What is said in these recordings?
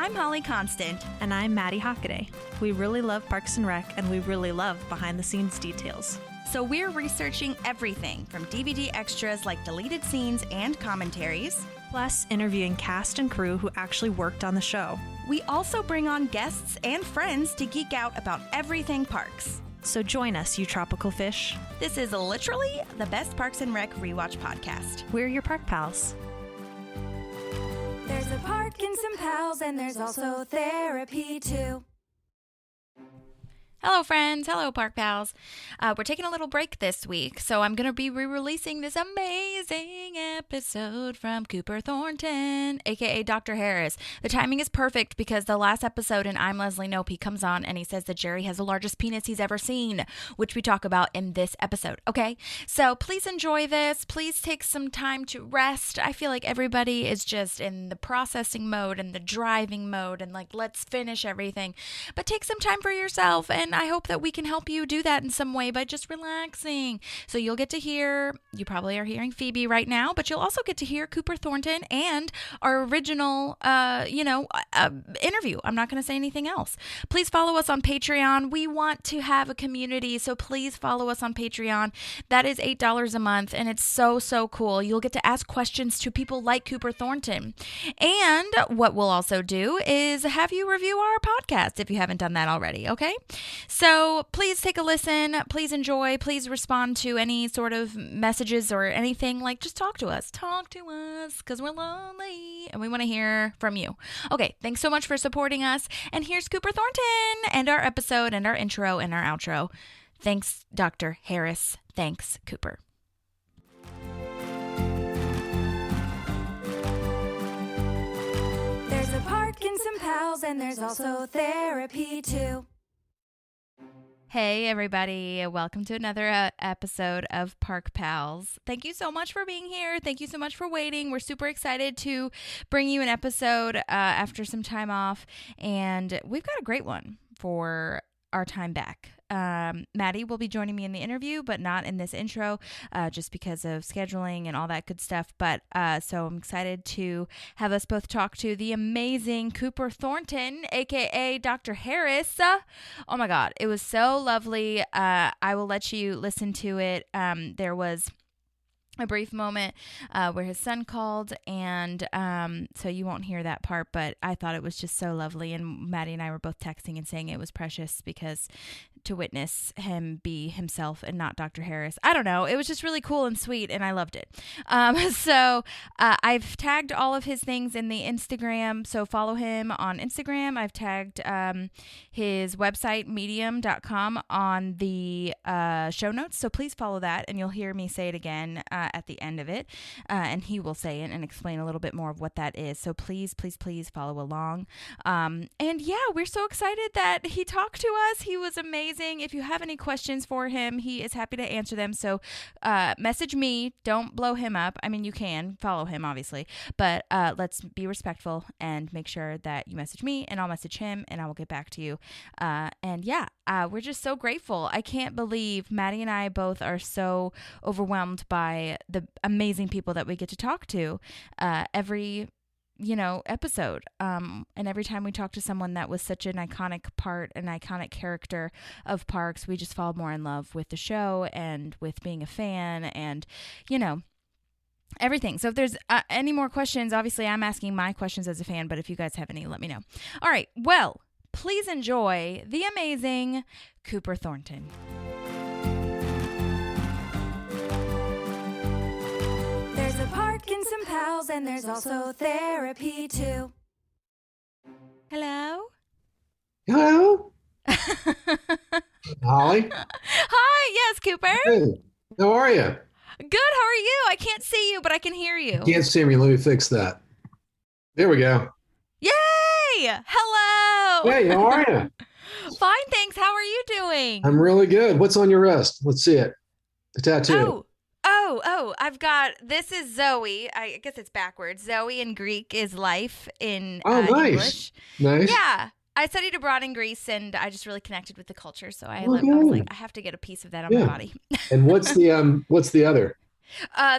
I'm Holly Constant. And I'm Maddie Hockaday. We really love Parks and Rec, and we really love behind-the-scenes details. So we're researching everything from DVD extras like deleted scenes and commentaries, plus interviewing cast and crew who actually worked on the show. We also bring on guests and friends to geek out about everything parks. So join us, you tropical fish. This is literally the best Parks and Rec rewatch podcast. We're your park pals. There's a park and some pals, and there's also therapy too. Hello, friends. Hello, Park Pals. We're taking a little break this week, so I'm going to be re-releasing this amazing episode from Cooper Thornton, a.k.a. Dr. Harris. The timing is perfect because the last episode in I'm Leslie Knope, he comes on and he says that Jerry has the largest penis he's ever seen, which we talk about in this episode, okay? So please enjoy this. Please take some time to rest. I feel like everybody is just in the processing mode and the driving mode and like, let's finish everything. But take some time for yourself, and I hope that we can help you do that in some way by just relaxing. So you'll get to hear, you probably are hearing Phoebe right now, but you'll also get to hear Cooper Thornton and our original, interview. I'm not going to say anything else. Please follow us on Patreon. We want to have a community, so please follow us on Patreon. That is $8 a month, and it's so, so cool. You'll get to ask questions to people like Cooper Thornton. And what we'll also do is have you review our podcast if you haven't done that already, okay? So please take a listen, please enjoy, please respond to any sort of messages or anything, like just talk to us, because we're lonely and we want to hear from you. Okay, thanks so much for supporting us, and here's Cooper Thornton and our episode and our intro and our outro. Thanks, Dr. Harris. Thanks, Cooper. There's a park and some pals, and there's also therapy too. Hey, everybody. Welcome to another episode of Park Pals. Thank you so much for being here. Thank you so much for waiting. We're super excited to bring you an episode after some time off, and we've got a great one for our time back. Maddie will be joining me in the interview, but not in this intro, just because of scheduling and all that good stuff. But so I'm excited to have us both talk to the amazing Cooper Thornton, aka Dr. Harris. Oh my God, it was so lovely. I will let you listen to it. There was a brief moment where his son called, and so you won't hear that part, but I thought it was just so lovely, and Maddie and I were both texting and saying it was precious because to witness him be himself and not Dr. Harris, I don't know, it was just really cool and sweet, and I loved it. So I've tagged all of his things in the Instagram, so follow him on Instagram. I've tagged his website, medium.com, on the show notes, so please follow that, and you'll hear me say it again at the end of it, and he will say it and explain a little bit more of what that is. So please, please, please follow along. And yeah, we're so excited that he talked to us. He was amazing. If you have any questions for him, he is happy to answer them. So message me. Don't blow him up. I mean, you can follow him, obviously, but let's be respectful and make sure that you message me, and I'll message him, and I will get back to you. And yeah, we're just so grateful. I can't believe Maddie and I both are so overwhelmed by the amazing people that we get to talk to every episode. And every time we talk to someone that was such an iconic part, an iconic character of parks, we just fall more in love with the show and with being a fan and, everything. So if there's any more questions, obviously I'm asking my questions as a fan, but if you guys have any, let me know. All right. Well, please enjoy the amazing Cooper Thornton. There's a park and some pals, and there's also therapy too. Hello? Hello? Holly? Hi, yes, Cooper. Hey, how are you? Good, how are you? I can't see you, but I can hear you. Can't see me. Let me fix that. There we go. Yay! Hello! Hey, how are you? Fine, thanks. How are you doing? I'm really good. What's on your wrist? Let's see it. The tattoo. I've got, this is Zoe. I guess it's backwards. Zoe in Greek is life in nice. English. Nice. Yeah. I studied abroad in Greece, and I just really connected with the culture. So I was like, I have to get a piece of that on my body. And what's the other?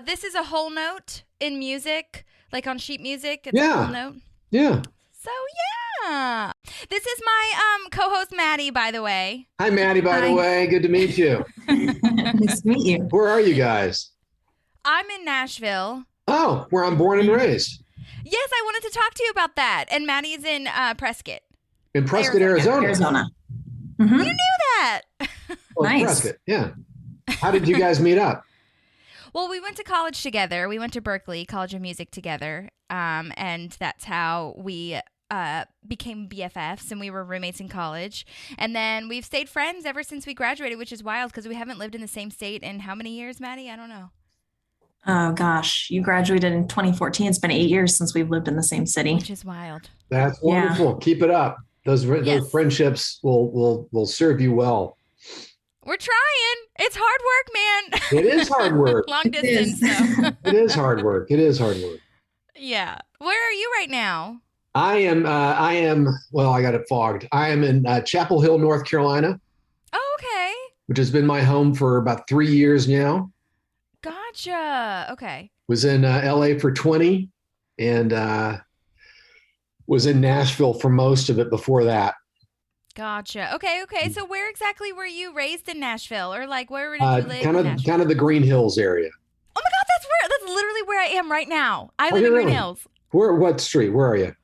This is a whole note in music, like on sheet music. It's a whole note. Yeah. So Yeah. This is my co-host Maddie, by the way. Hi, Maddie, by the way. Good to meet you. Nice to meet you. Where are you guys? I'm in Nashville. Oh, where I'm born and raised. Yes, I wanted to talk to you about that. And Maddie's in Prescott. In Prescott, Arizona. Arizona. You knew that. Well, Nice. Prescott, yeah. How did you guys meet up? Well, we went to college together. We went to Berkeley College of Music together. And that's how we became BFFs, and we were roommates in college. And then we've stayed friends ever since we graduated, which is wild because we haven't lived in the same state in how many years, Maddie? I don't know. Oh gosh, you graduated in 2014. It's been 8 years since we've lived in the same city. Which is wild. That's wonderful. Keep it up. Those Yes. friendships will serve you well. We're trying. It's hard work, man. It is hard work. Long It is. distance. So. It is hard work. It is hard work. Yeah. Where are you right now? I am, well, I got it fogged. I am in Chapel Hill, North Carolina, Oh, okay. which has been my home for about 3 years now. Gotcha. Okay. Was in LA for 20 and was in Nashville for most of it before that. Gotcha. Okay. So where exactly were you raised in Nashville, or like where did you live Kind in of Nashville? the Green Hills area. Oh my God, that's literally where I am right now. I Oh, live in you're Green really? Hills. What street? Where are you?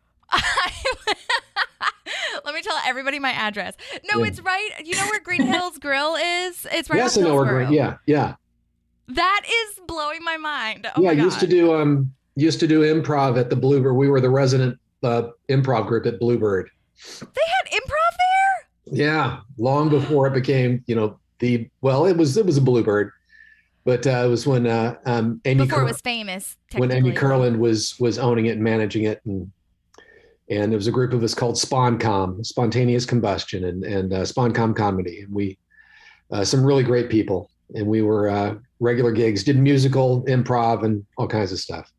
Let me tell everybody my address. No, Yeah. it's right. You know where Green Hills Grill is? It's right Yes, off I know where Hillsborough. Green. Yeah. That is blowing my mind. Oh Yeah, my God. used to do improv at the Bluebird. We were the resident improv group at Bluebird. They had improv there? Yeah, long before it became, it was a Bluebird, but it was when Amy Before it was famous. when Amy technically. Curland was owning it and managing it, and there was a group of us called SponCom, Spontaneous Combustion, and SponCom Comedy, and we some really great people, and we were regular gigs, did musical, improv, and all kinds of stuff.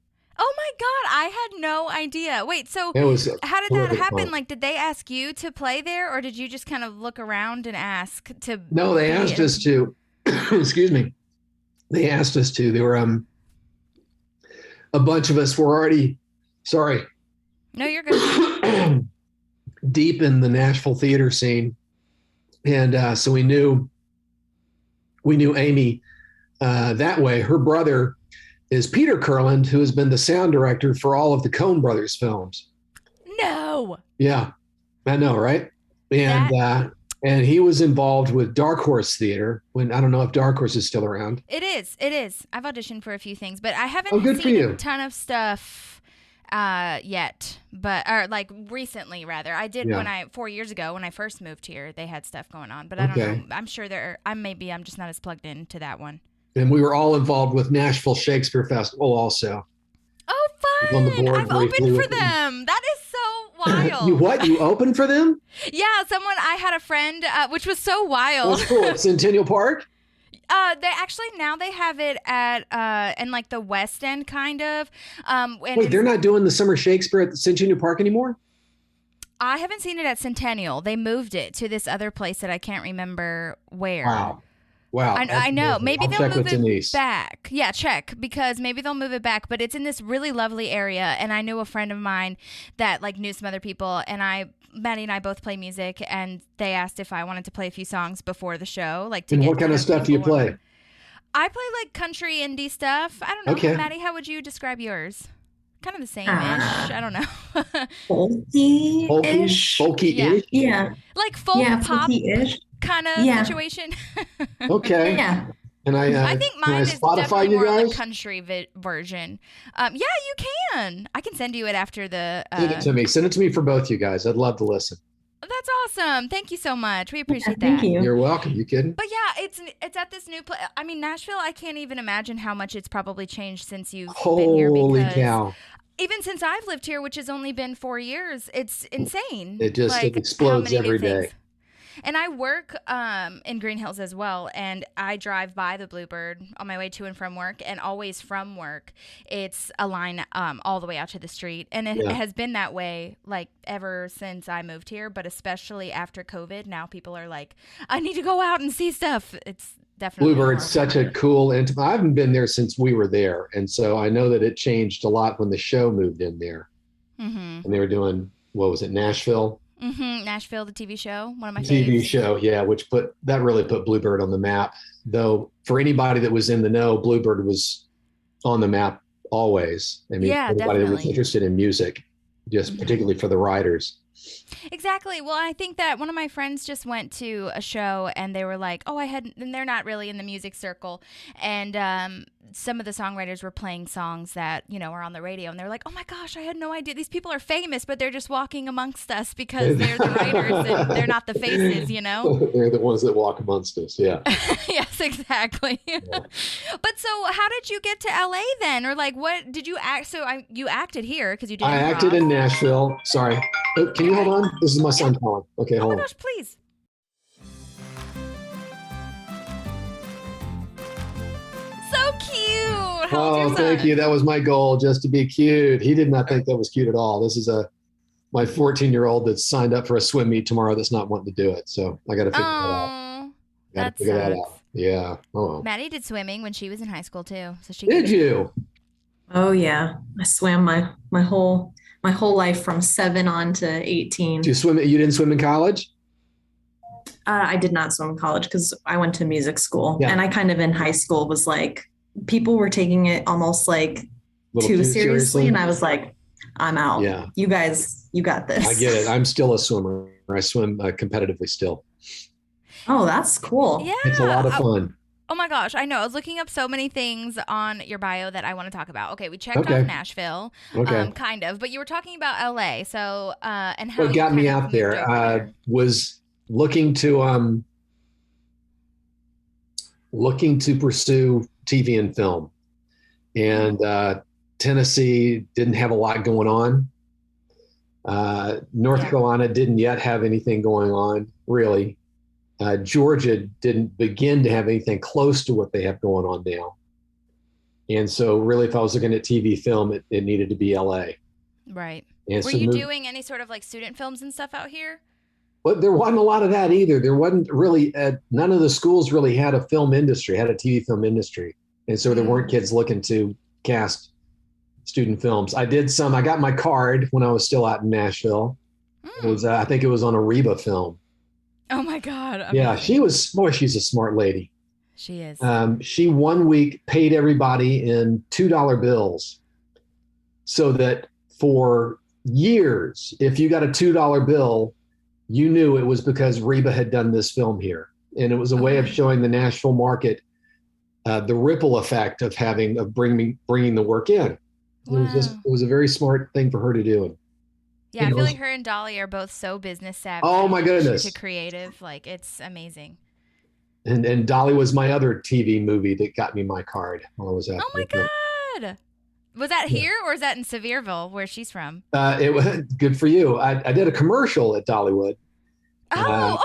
Oh my God, I had no idea. Wait, so It was how did that terrific happen? fun. Like, did they ask you to play there, or did you just kind of look around and ask to? No, they be asked in- us to. Excuse me. They asked us to. There were a bunch of us were already, sorry, No, you're good. deep in the Nashville theater scene, and so we knew Amy that way. Her brother is Peter Curland, who has been the sound director for all of the Coen Brothers films. No. Yeah, I know, right? And he was involved with Dark Horse Theater. When I don't know if Dark Horse is still around. It is. I've auditioned for a few things, but I haven't Oh, good for seen you. a ton of stuff yet. Or like recently, rather. I did Yeah. 4 years ago when I first moved here. They had stuff going on, but I don't Okay. know. I'm sure I'm just not as plugged into that one. And we were all involved with Nashville Shakespeare Festival also. Oh, On the fun! board I've briefly opened for with them. them. That is so wild. You what? You opened for them? Yeah, I had a friend, which was so wild. That's cool. At Centennial Park? They actually now they have it at in like the West End kind of. And Wait, they're not doing the Summer Shakespeare at the Centennial Park anymore? I haven't seen it at Centennial. They moved it to this other place that I can't remember where. Wow. I know. Maybe I'll they'll check move with it Denise. back. Yeah, check, because maybe they'll move it back. But it's in this really lovely area, and I knew a friend of mine that like knew some other people, and Maddie and I both play music, and they asked if I wanted to play a few songs before the show, like to And get what kind of stuff do you people play? on. I play like country indie stuff. I don't know, Okay. Maddie. How would you describe yours? Kind of the same-ish. Ah. I don't know. Folky-ish. Folky-ish? Yeah. Like folk Yeah, pop folky-ish. kind of Yeah. situation. Okay. Yeah. And I think can mine is Spotify definitely you more guys? the country version. Yeah, you can. I can send you it after the. Send it to me. Send it to me for both you guys. I'd love to listen. That's awesome. Thank you so much. We appreciate Thank that. you. You're welcome. You kidding? But yeah, it's at this new place. I mean, Nashville. I can't even imagine how much it's probably changed since you've been here. Holy Because cow. even since I've lived here, which has only been 4 years, it's insane. It just Like, it explodes how many new every day. things. And I work in Green Hills as well, and I drive by the Bluebird on my way to and from work, and always from work, it's a line all the way out to the street. And it Yeah. has been that way like ever since I moved here, but especially after COVID, now people are like, I need to go out and see stuff. It's definitely Bluebird's more such a common. cool intimate. I haven't been there since we were there. And so I know that it changed a lot when the show moved in there. Mhm. And they were doing what was it, Nashville? Nashville, the TV show, one of my TV faves. show, yeah, that really put Bluebird on the map. Though for anybody that was in the know, Bluebird was on the map always. I mean, Yeah, anybody that was definitely. interested in music, just particularly for the writers. Exactly. Well, I think that one of my friends just went to a show and they were like, "Oh, and they're not really in the music circle." And some of the songwriters were playing songs that, are on the radio, and they're like, "Oh my gosh, I had no idea. These people are famous, but they're just walking amongst us because they're the writers and they're not the faces, you know?" They're the ones that walk amongst us. Yeah. Yes, exactly. But so how did you get to LA then? Or like what did you act you acted here because you did I improv. acted in Nashville. Sorry. Oh, can you hold on? This is my son calling. Okay, Oh hold my on. gosh, please. So cute. How old's your Oh, son? thank you. That was my goal, just to be cute. He did not think that was cute at all. This is my 14-year-old that's signed up for a swim meet tomorrow that's not wanting to do it. So I got to figure that out. Oh, Got to that figure that sucks. out. Yeah. Oh. Maddie did swimming when she was in high school too, so she Did you? Oh yeah, I swam my whole life from 7 on to 18. Did you swim? You didn't swim in college? I did not swim in college because I went to music school, Yeah. and I kind of in high school was like, people were taking it almost like A little too seriously, and I was like, I'm out. Yeah. You guys, you got this. I get it. I'm still a swimmer. I swim competitively still. Oh, that's cool. Yeah. It's a lot of fun. Oh my gosh, I know. I was looking up so many things on your bio that I want to talk about. Okay, we checked Okay. off Nashville, Okay. kind of, but you were talking about LA. So, and how What you got me kind of out moved there over was looking to pursue TV and film, and Tennessee didn't have a lot going on. North Carolina didn't yet have anything going on, really. Georgia didn't begin to have anything close to what they have going on now. And so really, if I was looking at TV film, it needed to be LA. Right. And Were so you doing any sort of like student films and stuff out here? But there wasn't a lot of that either. There wasn't really, none of the schools really had a film industry, had a TV film industry. And so there weren't kids looking to cast student films. I got my card when I was still out in Nashville. It was, I think it was on a Reba film. Oh my God. Yeah, amazing. she's a smart lady. She is. She one week paid everybody in $2 bills so that for years, if you got a $2 bill, you knew it was because Reba had done this film here. And it was a way of showing the Nashville market the ripple effect of bringing the work in. Wow. It was a very smart thing for her to do. Yeah, I feel like her and Dolly are both so business savvy. Oh my goodness. To creative. Like, it's amazing. And Dolly was my other TV movie that got me my card while I was out. Oh my God. Was that here or is that in Sevierville, where she's from? It was good for you. I did a commercial at Dollywood. Oh my God.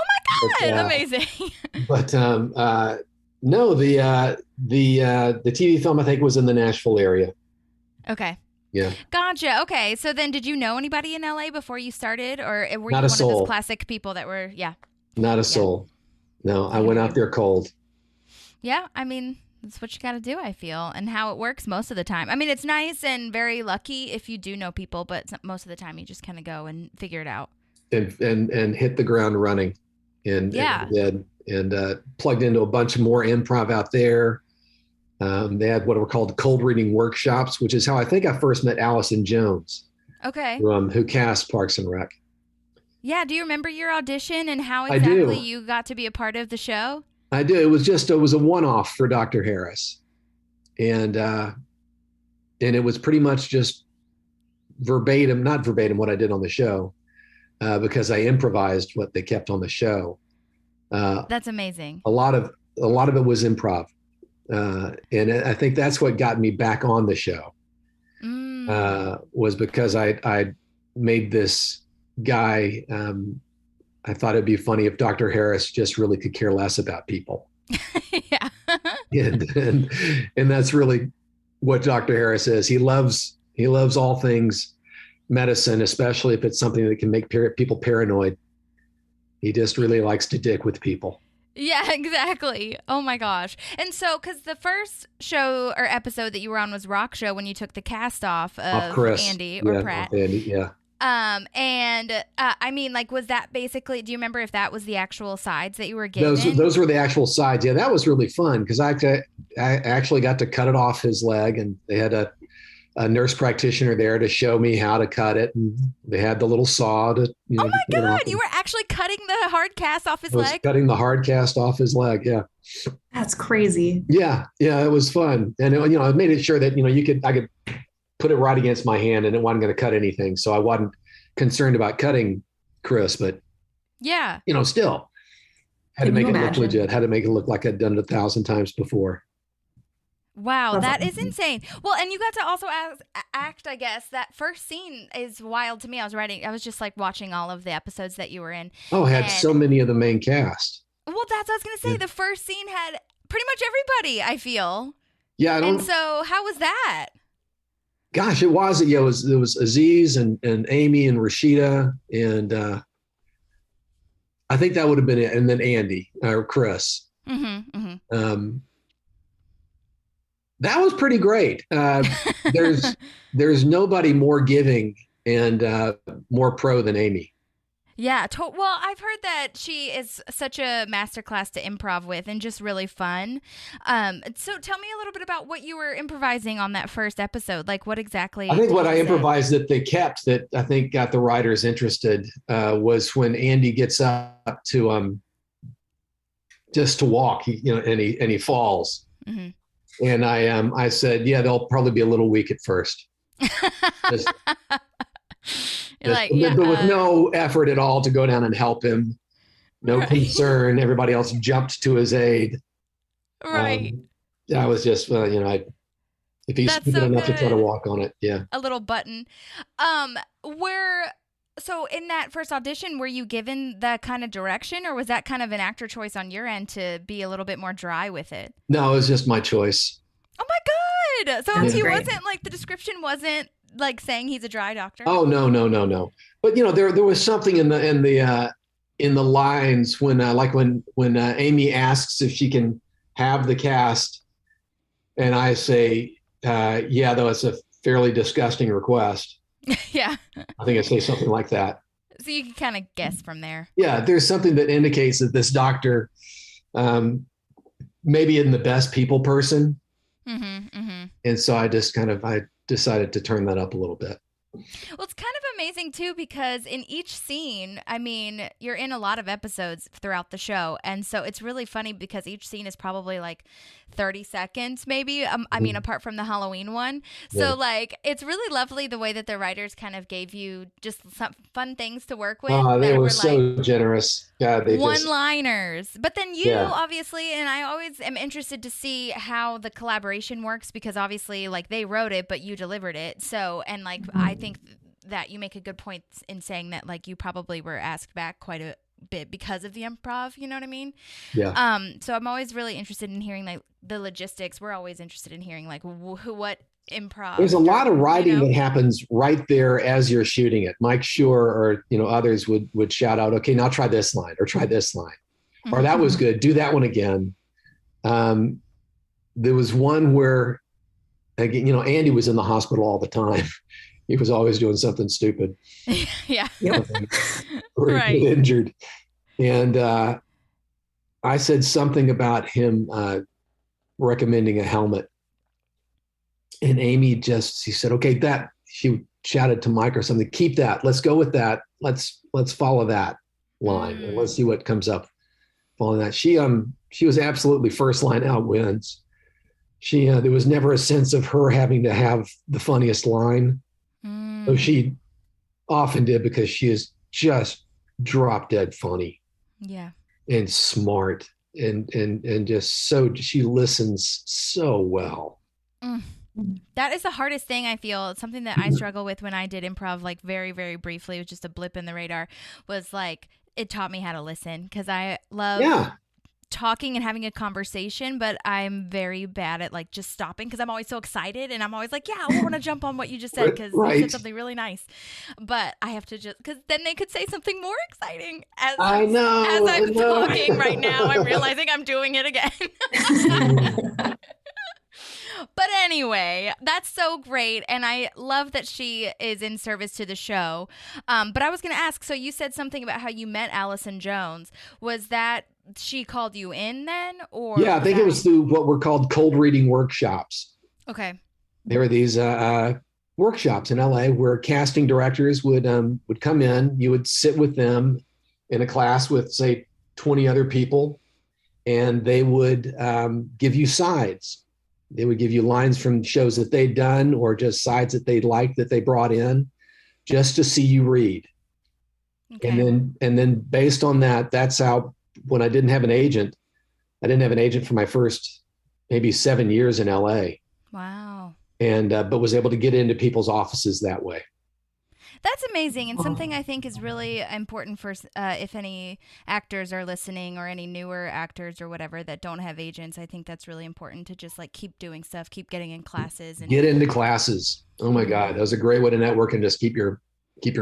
but, Amazing. But no, the TV film I think was in the Nashville area. Okay. Yeah. Gotcha. Okay. So then did you know anybody in LA before you started, or were Not you a one soul. of those classic people that were, Not a soul. No, I went out there cold. Yeah, I mean, that's what you got to do, I feel, and how it works most of the time. I mean, it's nice and very lucky if you do know people, but most of the time you just kind of go and figure it out. And hit the ground running and plugged into a bunch more improv out there. They had what were called cold reading workshops, which is how I think I first met Allison Jones, Okay. who cast Parks and Rec. Yeah, do you remember your audition and how I do. exactly you got to be a part of the show? I do. It was a one-off for Dr. Harris. And it was pretty much just not verbatim what I did on the show, because I improvised what they kept on the show. That's amazing. A lot of it was improv. And I think that's what got me back on the show, was because I made this guy. I thought it'd be funny if Dr. Harris just really could care less about people. Yeah. and that's really what Dr. Harris is. He loves all things medicine, especially if it's something that can make people paranoid. He just really likes to dick with people. Yeah, exactly. Oh my gosh. And so, because the first show or episode that you were on was Rock Show when you took the cast off of Chris. Andy or Pratt. Andy, yeah. I mean, like, was that basically, do you remember if that was the actual sides that you were given? Those were the actual sides. Yeah, that was really fun because I actually got to cut it off his leg, and they had a nurse practitioner there to show me how to cut it, and they had the little saw to Oh my God, you were actually cutting the hard cast off his leg? Cutting the hard cast off his leg. Yeah. That's crazy. Yeah, it was fun, and I made it sure that I could put it right against my hand, and it wasn't going to cut anything, so I wasn't concerned about cutting Chris. But yeah, still had to make it look legit. Had to make it look like I'd done it 1,000 times before. Wow, that is insane. Well, and you got to also act, I guess. That first scene is wild to me. I was just like watching all of the episodes that you were in. Oh, had so many of the main cast. Well, that's what I was going to say. Yeah. The first scene had pretty much everybody, I feel. Yeah. And so how was that? Gosh, it was Aziz and Amy and Rashida. And I think that would have been it. And then Andy or Chris. Mm-hmm, mm-hmm. That was pretty great. There's nobody more giving and more pro than Amy. Yeah. Well, I've heard that she is such a masterclass to improv with and just really fun. So tell me a little bit about what you were improvising on that first episode. Like what exactly? I think what I improvised that they kept that I think got the writers interested was when Andy gets up to just to walk, and he falls. Mm-hmm. And I said, yeah, they'll probably be a little weak at first. But with no effort at all to go down and help him, no concern. Everybody else jumped to his aid. Right. I was just, if he's stupid enough to try to walk on it, yeah. A little button. So in that first audition, were you given that kind of direction, or was that kind of an actor choice on your end to be a little bit more dry with it? No, it was just my choice. Oh my God! So he wasn't like the description wasn't like saying he's a dry doctor. Oh no. But there was something in the lines when Amy asks if she can have the cast, and I say, yeah, though it's a fairly disgusting request. Yeah. I think I say something like that. So you can kind of guess from there. Yeah, there's something that indicates that this doctor maybe isn't the best people person. Mm-hmm, mm-hmm. And so I decided to turn that up a little bit. Well, it's kind of amazing, too, because in each scene, I mean, you're in a lot of episodes throughout the show. And so it's really funny because each scene is probably like 30 seconds, maybe. I mean, apart from the Halloween one. So, like, it's really lovely the way that the writers kind of gave you just some fun things to work with. Oh, they were so generous. Yeah, one-liners. But then you, obviously, and I always am interested to see how the collaboration works because obviously, like, they wrote it, but you delivered it. So, and like, I think that you make a good point in saying that, like, you probably were asked back quite a bit because of the improv, you know what I mean? Yeah. So I'm always really interested in hearing, like, the logistics. We're always interested in hearing, like, what improv. There's a lot of writing that happens right there as you're shooting it. Mike Schur or others would shout out, okay, now try this line or try this line. Mm-hmm. Or that was good. Do that one again. There was one where, again, Andy was in the hospital all the time. He was always doing something stupid. Yeah. Or right. Get injured. And I said something about him recommending a helmet. And Amy she said, okay, she shouted to Mike or something, keep that. Let's go with that. Let's follow that line. And let's see what comes up following that. She was absolutely first line out wins. There was never a sense of her having to have the funniest line. So she often did because she is just drop dead funny. Yeah. And smart and just she listens so well. That is the hardest thing, I feel. It's something that I struggle with when I did improv, like very, very briefly. It was just a blip in the radar, was like, it taught me how to listen because I love talking and having a conversation, but I'm very bad at like just stopping because I'm always so excited and I'm always like, yeah, I want to jump on what you just said because you said something really nice. But I have to just, because then they could say something more exciting. As I'm talking right now, I'm realizing I'm doing it again. But anyway, that's so great. And I love that she is in service to the show. But I was going to ask, so you said something about how you met Allison Jones. Was that she called you in then? Or Yeah, I think it was through what were called cold reading workshops. Okay. There were these workshops in LA where casting directors would come in. You would sit with them in a class with, say, 20 other people, and they would give you sides. They would give you lines from shows that they'd done or just sides that they'd liked that they brought in just to see you read. Okay. And then based on that, that's how, when I didn't have an agent for my first maybe 7 years in LA. Wow. And but was able to get into people's offices that way. That's amazing, and something I think is really important for if any actors are listening or any newer actors or whatever that don't have agents. I think that's really important to just like keep doing stuff, keep getting in classes, and get into classes. Oh my God, that was a great way to network and just keep your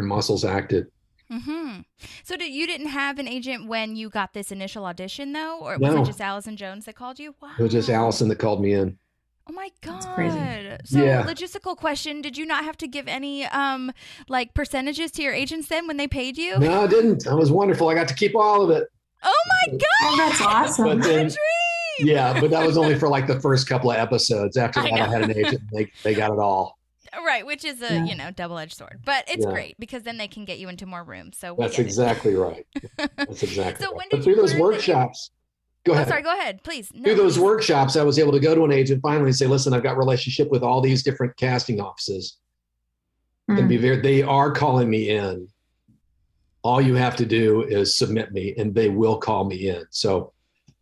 muscles active. Mm-hmm. So you didn't have an agent when you got this initial audition though, or No. was it just Allison Jones that called you? Wow. It was just Allison that called me in. Oh my God. That's crazy. So Yeah. logistical question, did you not have to give any like percentages to your agents then when they paid you? No, I didn't. It was wonderful. I got to keep all of it. Oh my God. Oh, that's awesome. But then, Dream. yeah, but that was only for like the first couple of episodes. After I that, I know. had an agent. They got it all. Right, which is a Yeah. double-edged sword, but it's Yeah. great because then they can get you into more rooms. So we That's get it. exactly right. That's exactly So right. when But did through you those learn that you- workshops, go ahead. Oh, sorry, go ahead, please. No, Through those please. workshops, I was able to go to an agent finally and say, listen, I've got a relationship with all these different casting offices. And they are calling me in. All you have to do is submit me and they will call me in. So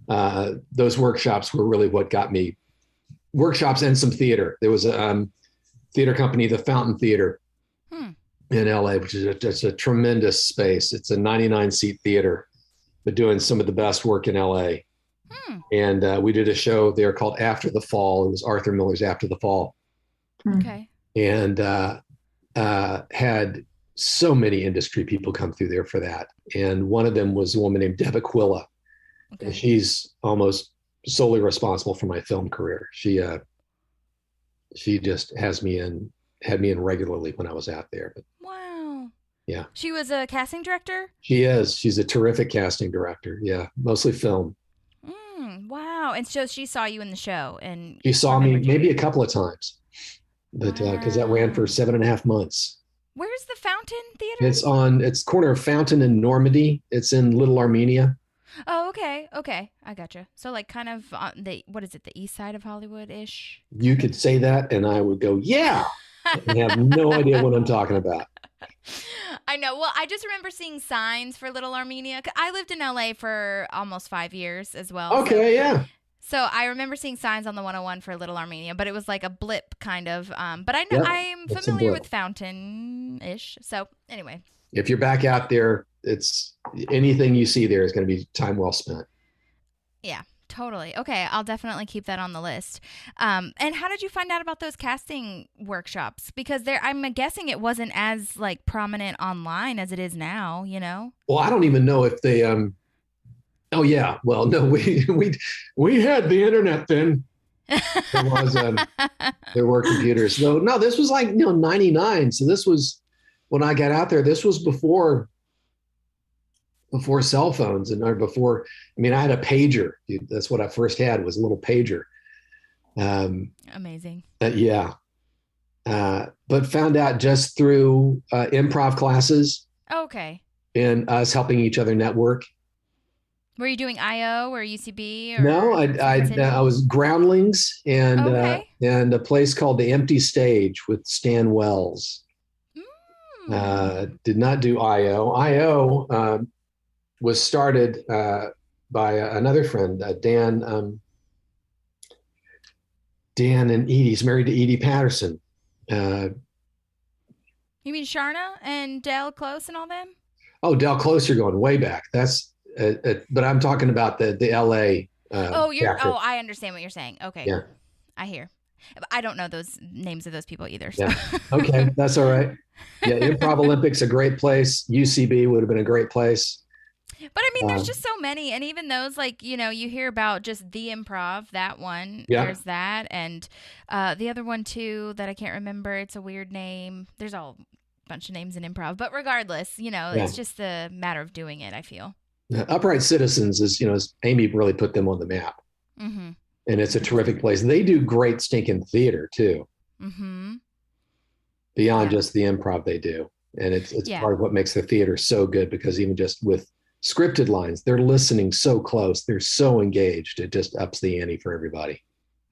those workshops were really what got me. Workshops and some theater. There was a theater company, the Fountain Theater in LA, which is just a tremendous space. It's a 99-seat theater, but doing some of the best work in LA. And we did a show there called After the Fall. It was Arthur Miller's After the Fall. Okay. And had so many industry people come through there for that. And one of them was a woman named Deb Aquila. Okay. And she's almost solely responsible for my film career. She just had me in regularly when I was out there. But Wow. yeah. She was a casting director? She's a terrific casting director. Yeah. Mostly film. Wow. And so she saw you in the show and She saw me remembered you. maybe a couple of times, but because that ran for 7.5 months. Where's the Fountain Theater? It's corner of Fountain and Normandy. It's in Little Armenia. Oh, okay. Okay. I gotcha. So like kind of on the east side of Hollywood-ish? You could say that and I would go, yeah. I have no idea what I'm talking about. I know. Well, I just remember seeing signs for Little Armenia. I lived in LA for almost 5 years as well. Okay, yeah. So I remember seeing signs on the 101 for Little Armenia, but it was like a blip kind of. But I know Yep, I'm it's a familiar blip. with Fountain-ish. So anyway. If you're back out there, it's anything you see there is going to be time well spent. Yeah, totally. Okay, I'll definitely keep that on the list. And how did you find out about those casting workshops? Because I'm guessing it wasn't as like prominent online as it is now, you know? Well, I don't even know if they oh yeah. Well, no, we had the internet then. There were computers. No, this was like 99. So this was when I got out there, this was before cell phones or before, I had a pager. Dude, that's what I first had was a little pager. Amazing. Yeah. But found out just through improv classes Okay. and us helping each other network. Were you doing IO or UCB? Or No, I was Groundlings and Okay. and a place called the Empty Stage with Stan Wells. Did not do IO. IO was started by another friend, Dan and Edie. He's married to Edie Patterson. You mean Sharna and Dale Close and all them? Oh, Del Close, you're going way back. That's but I'm talking about the LA. chapter. I understand what you're saying. Okay. Yeah. I hear. I don't know those names of those people either. So. Yeah. Okay, that's all right. Yeah, Improv Olympics, a great place. UCB would have been a great place. But I mean, there's just so many. And even those, like, you know, you hear about just the Improv, that one. Yeah. There's that. And the other one, too, that I can't remember. It's a weird name. There's a bunch of names in improv. But regardless, you know, it's just a matter of doing it, I feel. Upright Citizens is, you know, Amy really put them on the map. Mm-hmm. And it's a terrific place. They do great stinking theater, too. Mm-hmm. Beyond just the improv they do. And it's part of what makes the theater so good, because even just with scripted lines, they're listening so close. They're so engaged. It just ups the ante for everybody.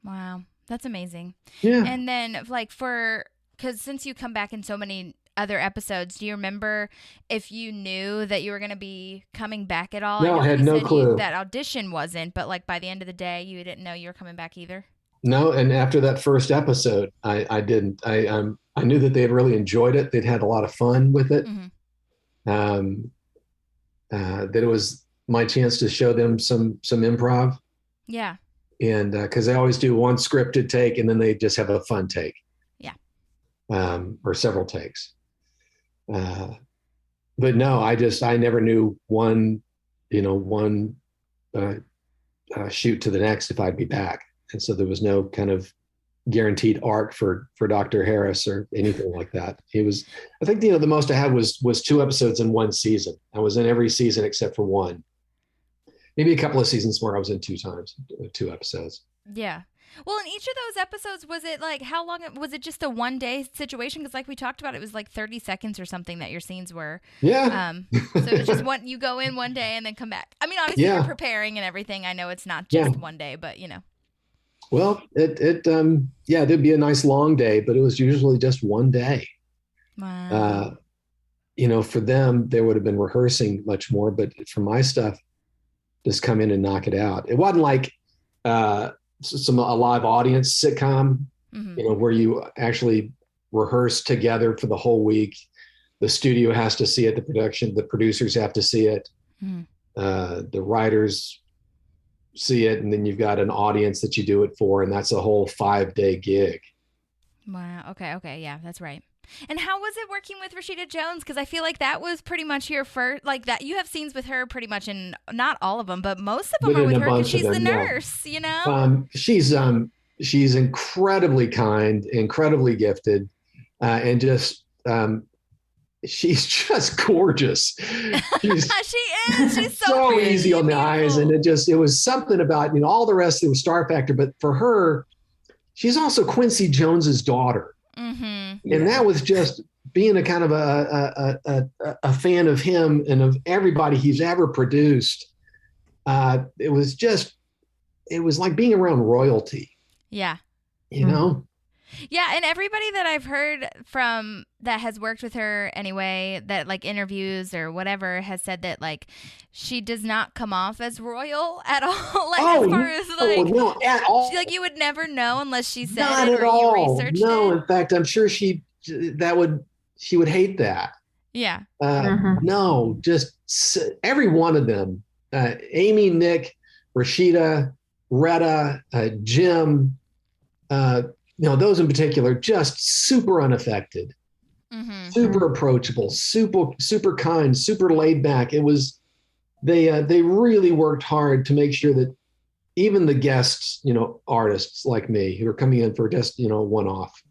Wow. That's amazing. Yeah. And then, like, because since you come back in so many other episodes, do you remember if you knew that you were going to be coming back at all? No, I had no clue. That audition wasn't, but like by the end of the day, you didn't know you were coming back either? No, and after that first episode, I didn't. I knew that they had really enjoyed it. They'd had a lot of fun with it. Mm-hmm. That it was my chance to show them some improv. Yeah. And because they always do one scripted take, and then they just have a fun take. Yeah. Or several takes. But no, I never knew one shoot to the next if I'd be back. And so there was no kind of guaranteed arc for Dr. Harris or anything like that. I think, the most I had was 2 episodes in one season. I was in every season except for one. Maybe a couple of seasons where I was in 2 episodes. Yeah. Well, in each of those episodes, was it like, how long, was it just a 1-day situation? Because like we talked about, it was like 30 seconds or something that your scenes were. Yeah. So it was just you go in one day and then come back. I mean, obviously you're preparing and everything. I know it's not just one day, but Well, there'd be a nice long day, but it was usually just one day. Wow. For them, they would have been rehearsing much more, but for my stuff, just come in and knock it out. It wasn't like a live audience sitcom, Mm-hmm. Where you actually rehearse together for the whole week. The studio has to see it, the producers have to see it, Mm-hmm. The writers see it, and then you've got an audience that you do it for, and that's a whole 5-day gig. Wow. Okay. Yeah, that's right. And how was it working with Rashida Jones? Because I feel like that was pretty much your first, like that. You have scenes with her pretty much in not all of them, but most of them are with her because she's the nurse. She's incredibly kind, incredibly gifted, and just she's just gorgeous. She is. She's so easy on the eyes, and it was something about all the rest of the star factor, but for her, she's also Quincy Jones's daughter. Mm-hmm. And that was just being a kind of a fan of him and of everybody he's ever produced. It was like being around royalty. Yeah. Yeah, and everybody that I've heard from that has worked with her anyway, that like interviews or whatever, has said that like she does not come off as royal at all. As far as no, at all. Like you would never know unless she said not it at or all. you researched it. No, in fact, I'm sure she would hate that. Yeah. No, just every one of them. Amy, Nick, Rashida, Retta, Jim. Those in particular, just super unaffected, super approachable, super kind, super laid back. It was, they really worked hard to make sure that even the guests, artists like me who are coming in for just, one-off,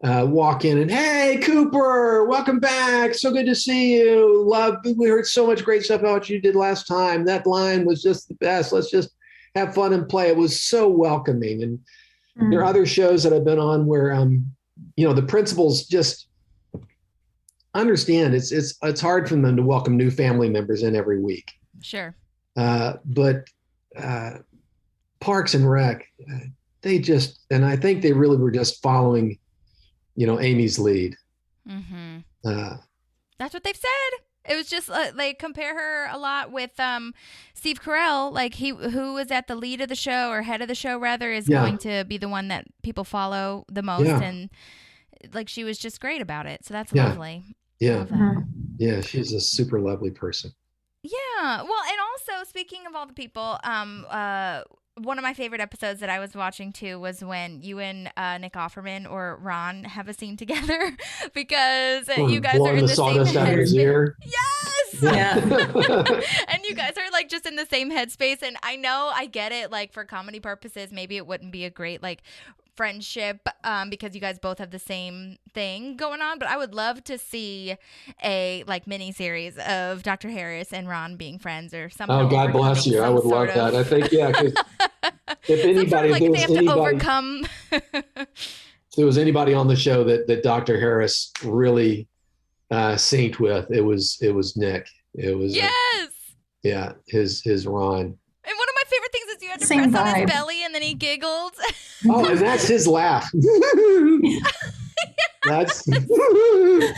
walk in and, hey, Cooper, welcome back. So good to see you. We heard so much great stuff about what you did last time. That line was just the best. Let's just have fun and play. It was so welcoming. And there are other shows that I've been on where, the principals just understand it's hard for them to welcome new family members in every week. Sure. But Parks and Rec, and I think they really were just following, Amy's lead. Mm-hmm. That's what they've said. It was just they compare her a lot with Steve Carell, like who was at the lead of the show or head of the show rather, is going to be the one that people follow the most, and like she was just great about it. So that's lovely. Yeah, yeah, she's a super lovely person. Yeah, well, and also speaking of all the people, one of my favorite episodes that I was watching too was when you and Nick Offerman or Ron have a scene together because you guys are in the same sawdust out of his ear. Yes, Yeah. And you guys are like just in the same headspace. And I know I get it. Like for comedy purposes, maybe it wouldn't be a great like friendship because you guys both have the same thing going on. But I would love to see a like mini series of Dr. Harris and Ron being friends or somehow. Oh, God bless you. I would love that. I think, yeah, because if anybody, like they have to overcome. If there was anybody on the show that Dr. Harris really synced with, it was Nick. It was yes. His Ron. And one of my favorite things is you had to Same press on vibe. his belly and then he giggled. Oh, and that's his laugh. That's oh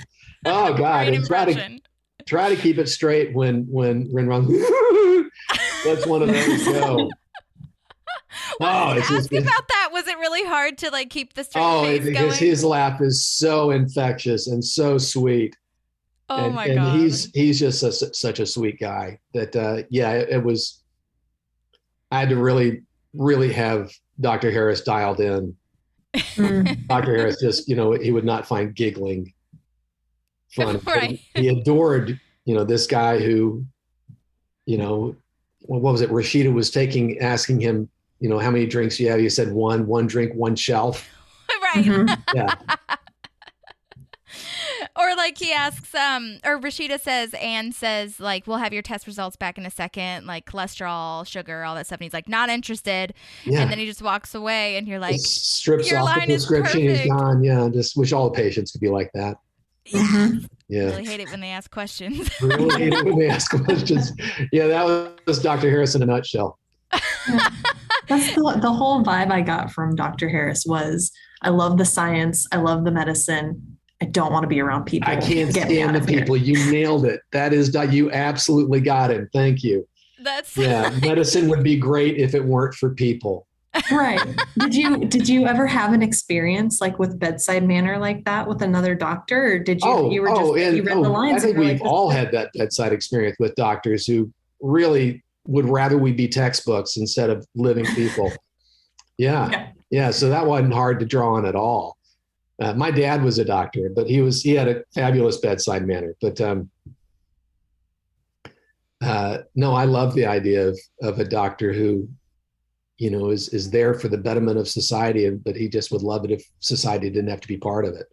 God. Great And impression. try to keep it straight when Ron. That's one of those. Go. Ask about that. Was it really hard to like keep the straight face going? Because his laugh is so infectious and so sweet. Oh my and God. he's just such a sweet guy that it was. I had to really have Dr. Harris dialed in. Dr. Harris just, he would not find giggling fun. Right. He adored, this guy who, what was it? Rashida was asking him, how many drinks do you have? He said one drink, one shelf. Right. Mm-hmm. Yeah. Or like he asks, or Rashida says, Anne says, like, we'll have your test results back in a second, like cholesterol, sugar, all that stuff. And he's like, not interested. Yeah. And then he just walks away and you're like, just strips your off the line is prescription. He's perfect. gone. Yeah. Just wish all the patients could be like that. Mhm. Yeah. Really hate it when they ask questions. Really hate it when they ask questions. Yeah. That was Dr. Harris in a nutshell. That's the whole vibe I got from Dr. Harris was, I love the science. I love the medicine. I don't want to be around people. I can't Get me stand out the of here. people. You nailed it. That is, you absolutely got it. Thank you. That's Yeah. Medicine would be great if it weren't for people. Right. Did you ever have an experience like with bedside manner like that with another doctor, or did you you read the lines? I think and you were we've like, all had that bedside experience with doctors who really would rather we be textbooks instead of living people. Yeah. Yeah. So that wasn't hard to draw on at all. My dad was a doctor, but he had a fabulous bedside manner. But no, I love the idea of a doctor who, is there for the betterment of society, but he just would love it if society didn't have to be part of it.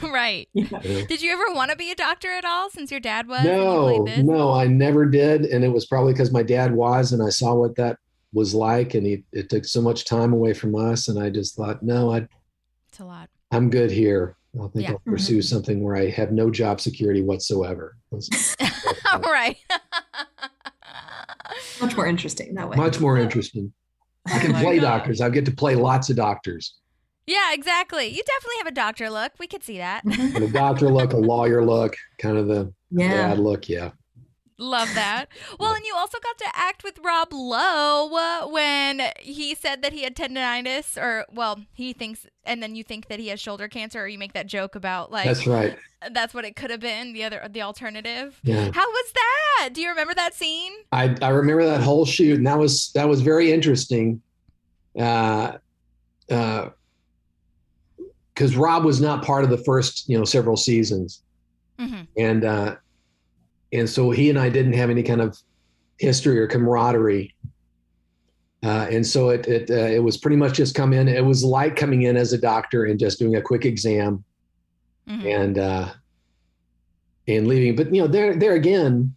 right. Yeah. Did you ever want to be a doctor at all since your dad was? and you played this? No, I never did. And it was probably because my dad was, and I saw what that was like. And it took so much time away from us. And I just thought, no, It's a lot. I'm good here. I think Yeah. I'll pursue something where I have no job security whatsoever. Right. Much more interesting that way. Much more interesting. I can Oh my play God. doctors. I get to play lots of doctors. Yeah, exactly. You definitely have a doctor look. We could see that. Mhm. And a doctor look, a lawyer look, kind of the Yeah. bad look. Yeah. Love that. Well, and you also got to act with Rob Lowe when he said that he had tendonitis, or he thinks, and then you think that he has shoulder cancer, or you make that joke about like That's right. that's what it could have been, the alternative. Yeah. How was that? Do you remember that scene? I remember that whole shoot, and that was very interesting. Because Rob was not part of the first, several seasons. Mm-hmm. And so he and I didn't have any kind of history or camaraderie. And so it was pretty much just come in. It was like coming in as a doctor and just doing a quick exam Mm-hmm. and leaving. But, there again,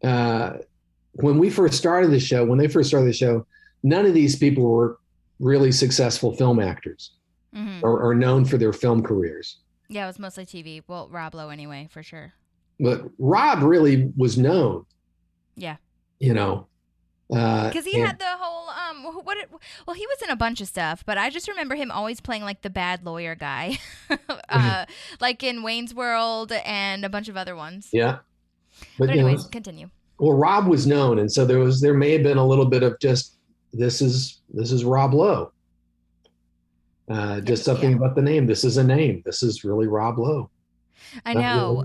when they first started the show, none of these people were really successful film actors Mm-hmm. or known for their film careers. Yeah, it was mostly TV. Well, Rob Lowe anyway, for sure. But Rob really was known. Yeah. Because Because he had the whole he was in a bunch of stuff, but I just remember him always playing like the bad lawyer guy, like in Wayne's World and a bunch of other ones. Yeah. But anyways, continue. Well, Rob was known, and so there may have been a little bit of just this is Rob Lowe. Just something about the name. This is a name. This is really Rob Lowe. I know.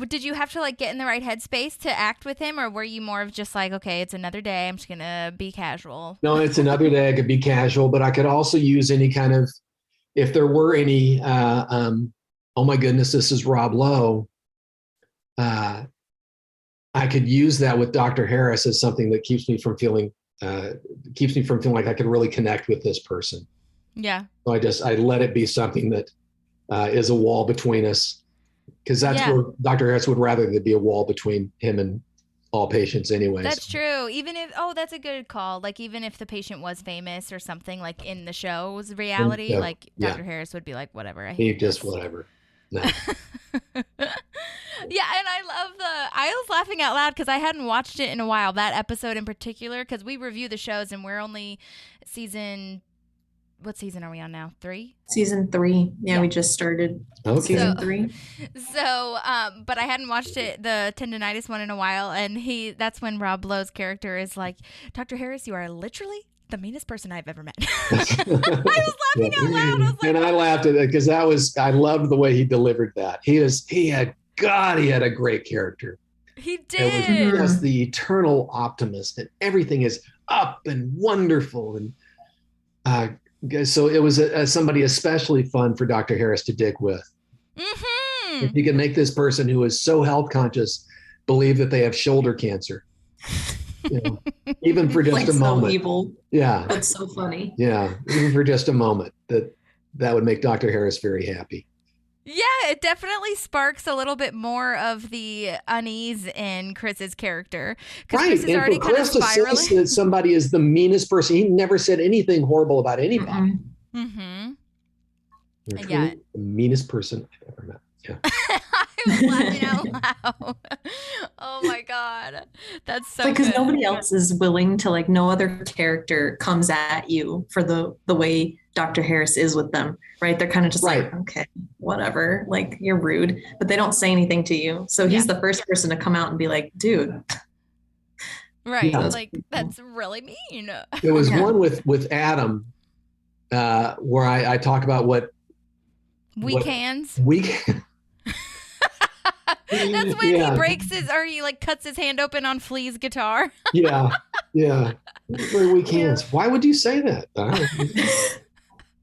Did you have to like get in the right headspace to act with him, or were you more of just like, okay, it's another day, I'm just gonna be casual? No, it's another day. I could be casual, but I could also use any kind of, if there were any, oh my goodness, this is Rob Lowe. I could use that with Dr. Harris as something that keeps me from feeling like I could really connect with this person. Yeah. So I let it be something that is a wall between us, because that's where Dr. Harris would rather there be a wall between him and all patients anyways. That's true. Even if, that's a good call. Like, even if the patient was famous or something, like in the show's reality, like Dr. Harris would be like, whatever. I hate just whatever. No. Yeah, and I was laughing out loud because I hadn't watched it in a while, that episode in particular, because we review the shows and we're only what season are we on now? 3? Season 3. Yeah, we just started season 3. So, but I hadn't watched the tendinitis one in a while, and that's when Rob Lowe's character is like, Dr. Harris, you are literally the meanest person I've ever met. I was laughing out loud. I was like, and I laughed at it because I loved the way he delivered that. He had a great character. He did. It was just the eternal optimist, and everything is up and wonderful. And so it was somebody especially fun for Dr. Harris to dig with. Mm-hmm. If you can make this person who is so health conscious believe that they have shoulder cancer. Even for just like a moment. So evil. Yeah. That's so funny. Yeah. Even for just a moment, that would make Dr. Harris very happy. Yeah, it definitely sparks a little bit more of the unease in Chris's character. Right. Chris is already for Chris to say that somebody is the meanest person, he never said anything horrible about anybody. Mm-hmm. You're the meanest person I've ever met. Yeah. I was laughing out loud. Oh my God. That's so because good. nobody else is willing to, like, no other character comes at you for the way Dr. Harris is with them, right? They're kind of just like, okay, whatever, like, you're rude, but they don't say anything to you. So he's the first person to come out and be like, dude. Right. Yeah. Like, that's really mean. There was one with Adam where I talk about what weekends. That's when he breaks he like cuts his hand open on Flea's guitar. Yeah. Weekends. Why would you say that?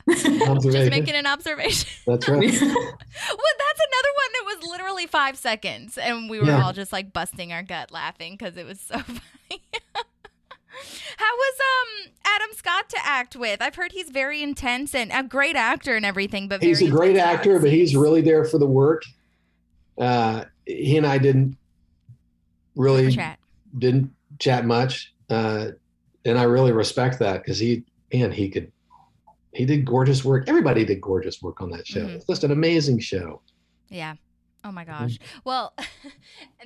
Just making an observation. That's right. Well, that's another one that was literally 5 seconds, and we were all just like busting our gut laughing because it was so funny. How was Adam Scott to act with? I've heard he's very intense and a great actor and everything, but he's a great actor, but he's really there for the work. He and I didn't chat much, and I really respect that because he did gorgeous work. Everybody did gorgeous work on that show. Mm-hmm. It's just an amazing show. Yeah. Oh my gosh. Well,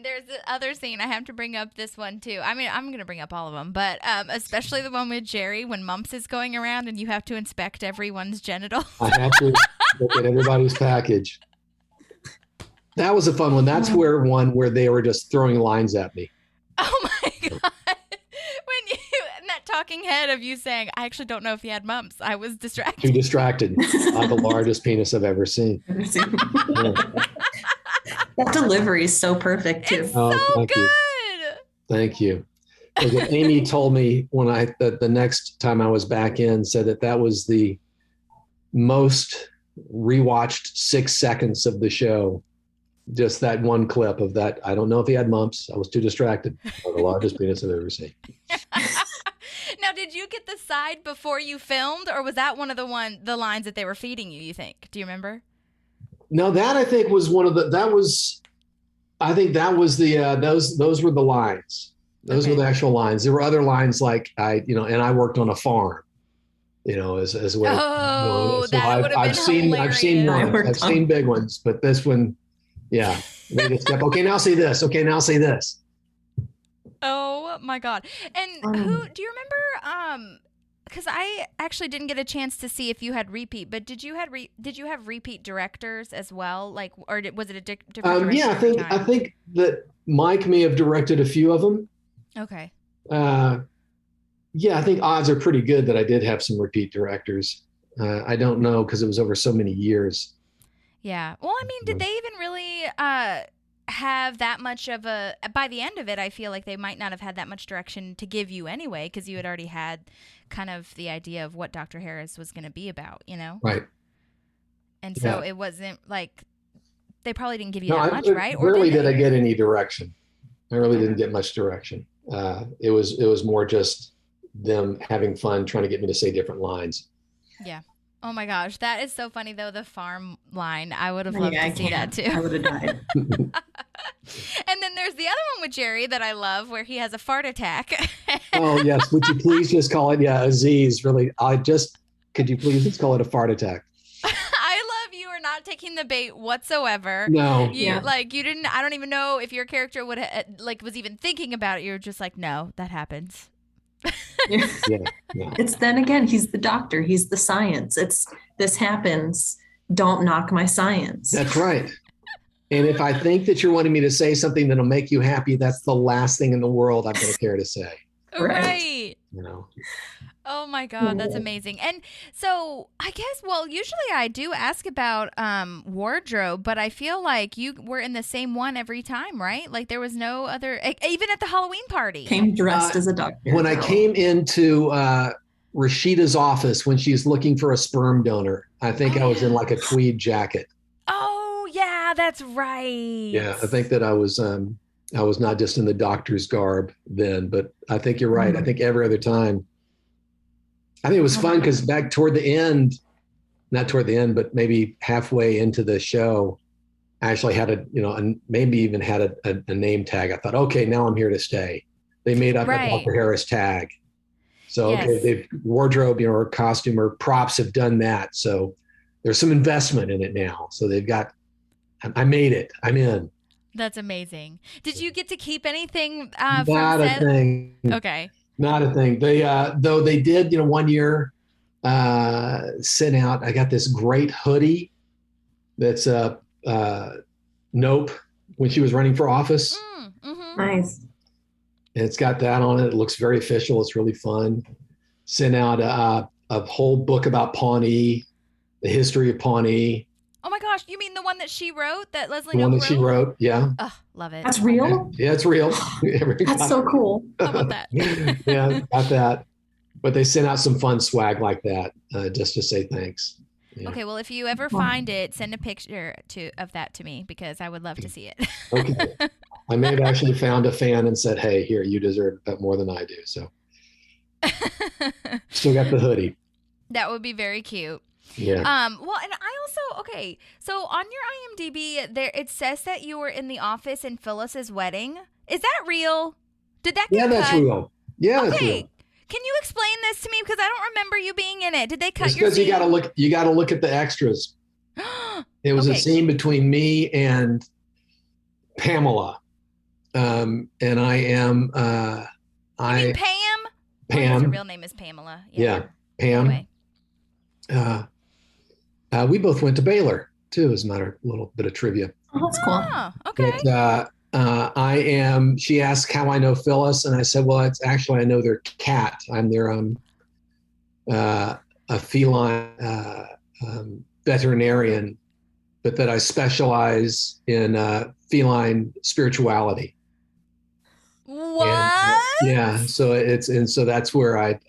there's the other scene. I have to bring up this one too. I mean, I'm going to bring up all of them, but especially the one with Jerry when Mumps is going around and you have to inspect everyone's genitals. I have to look at everybody's package. That was a fun one. That's where they were just throwing lines at me. Oh my God. And that talking head of you saying, I actually don't know if he had mumps. I was distracted. Too distracted. The largest penis I've ever seen. That delivery is so perfect too. It's so good. Thank you. Amy told me when the next time I was back in, said that was the most rewatched 6 seconds of the show. Just that one clip of that. I don't know if he had mumps. I was too distracted. The largest penis I've ever seen. Now, did you get the side before you filmed, or was that one of the lines that they were feeding you think? Do you remember? No, that I think was one of the, those were the lines. Those were the actual lines. There were other lines like and I worked on a farm, as well. Oh, so that would have been hilarious. I've seen big ones, but this one, yeah. They just kept, okay, now say this. Okay, now say this. Oh my God. And who, do you remember, because I actually didn't get a chance to see if you had repeat, but did you have repeat directors as well? Like, or was it a different director? Yeah, I think that Mike may have directed a few of them. Okay. Yeah, I think odds are pretty good that I did have some repeat directors. I don't know because it was over so many years. Yeah. Well, I mean, did they even really have that much of by the end of it, I feel like they might not have had that much direction to give you anyway, because you had already had kind of the idea of what Dr. Harris was going to be about, Right. And so it wasn't like, they probably didn't give you that much, right? Or rarely did I get any direction. I really didn't get much direction. It was more just them having fun trying to get me to say different lines. Yeah. Oh my gosh, that is so funny though. The farm line, I would have loved Yeah, to see that too. I would have died. And then there's the other one with Jerry that I love, where he has a fart attack. Oh yes, would you please just call it Aziz? Really, could you please just call it a fart attack? I love you are not taking the bait whatsoever. No, You you didn't. I don't even know if your character would was even thinking about it. You're just like, no, that happens. yeah. It's then again, he's the doctor, he's the science. This happens. Don't knock my science. That's right. And if I think that you're wanting me to say something that'll make you happy, that's the last thing in the world I'm going to care to say. Right. You know. Oh my God, that's amazing. And so I guess, usually I do ask about wardrobe, but I feel like you were in the same one every time, right? Like there was no other, even at the Halloween party. Came dressed as a doctor. When I came into Rashida's office when she's looking for a sperm donor, I think I was in like a tweed jacket. Oh yeah, that's right. Yeah, I think that I was not just in the doctor's garb then, but I think you're right. I think every other time. I think it was fun because back toward the end, not toward the end, but maybe halfway into the show, I actually had maybe even had a name tag. I thought, okay, now I'm here to stay. They made up a Dr. Harris tag. So, okay, they've wardrobe, or costume or props have done that. So there's some investment in it now. So they've got, I made it. I'm in. That's amazing. Did you get to keep anything Not from a set? thing. Okay. Not a thing. They though they did, 1 year sent out. I got this great hoodie that's Nope when she was running for office. Nice. And it's got that on it. It looks very official. It's really fun. Sent out a whole book about Pawnee, the history of Pawnee. Oh my gosh, you mean the one that she wrote, that Leslie The one Knope that she wrote, yeah. Oh, love it. That's real? Yeah, it's real. That's so cool. How about that? Yeah, got that. But they sent out some fun swag like that just to say thanks. Yeah. Okay, well, if you ever find it, send a picture of that to me because I would love to see it. Okay. I may have actually found a fan and said, hey, here, you deserve that more than I do. So still got the hoodie. That would be very cute. Yeah. Well, and I also, okay, so on your IMDb, there it says that you were in the office in Phyllis's wedding. Is that real? Did that get that's cut? real. Yeah, that's Okay. real. Can you explain this to me? Because I don't remember you being in it. Did they cut It's your because scene? you gotta look at the extras. It was a scene between me and Pamela. And I am You mean Pam? Pam. Her real name is Pamela. Yeah, Pam. Anyway. We both went to Baylor too, as a matter, a little bit of trivia. Oh, that's cool. Oh, okay. But, she asked how I know Phyllis, and I said, well, it's actually, I know their cat. I'm their a feline veterinarian, but that I specialize in feline spirituality. What? And, so that's where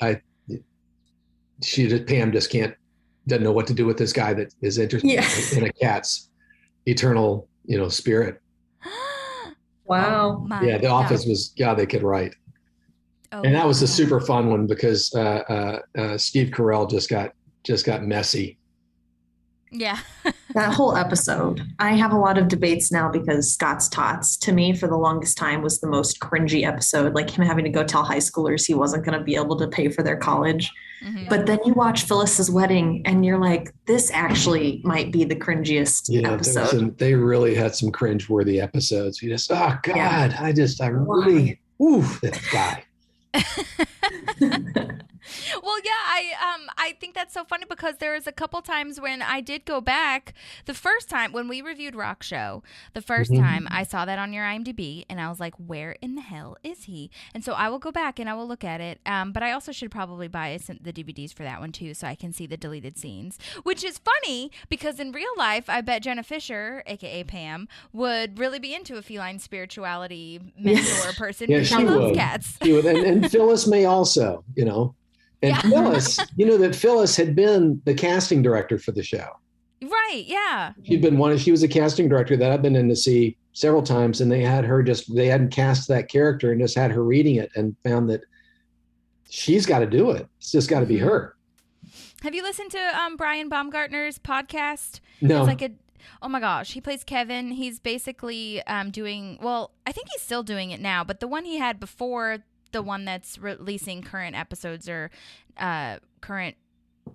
Pam just doesn't know what to do with this guy that is interested in a cat's eternal, spirit. Wow. Oh, The office was, they could write. Oh, And that was a super fun one because Steve Carell just got messy. Yeah. That whole episode, I have a lot of debates now because Scott's Tots, to me, for the longest time, was the most cringy episode. Like him having to go tell high schoolers he wasn't going to be able to pay for their college. Mm-hmm. But then you watch Phyllis's wedding and you're like, this actually might be the cringiest episode. They really had some cringeworthy episodes. You just, oh God, I really, that guy. Well, I think that's so funny because there was a couple times when I did go back. The first time when we reviewed Rock Show, the first time I saw that on your IMDb, and I was like, "Where in the hell is he?" And so I will go back and I will look at it. But I also should probably buy the DVDs for that one too, so I can see the deleted scenes. Which is funny because in real life, I bet Jenna Fisher, aka Pam, would really be into a feline spirituality mentor person. Yeah, she loves cats. She would, and Phyllis may also, And Phyllis, that Phyllis had been the casting director for the show. Right. Yeah. She was a casting director that I've been in to see several times, and they hadn't cast that character and just had her reading it and found that she's got to do it. It's just got to be her. Have you listened to Brian Baumgartner's podcast? No. It's like oh my gosh, he plays Kevin. He's basically doing, well, I think he's still doing it now, but the one he had before, the one that's releasing current episodes or current,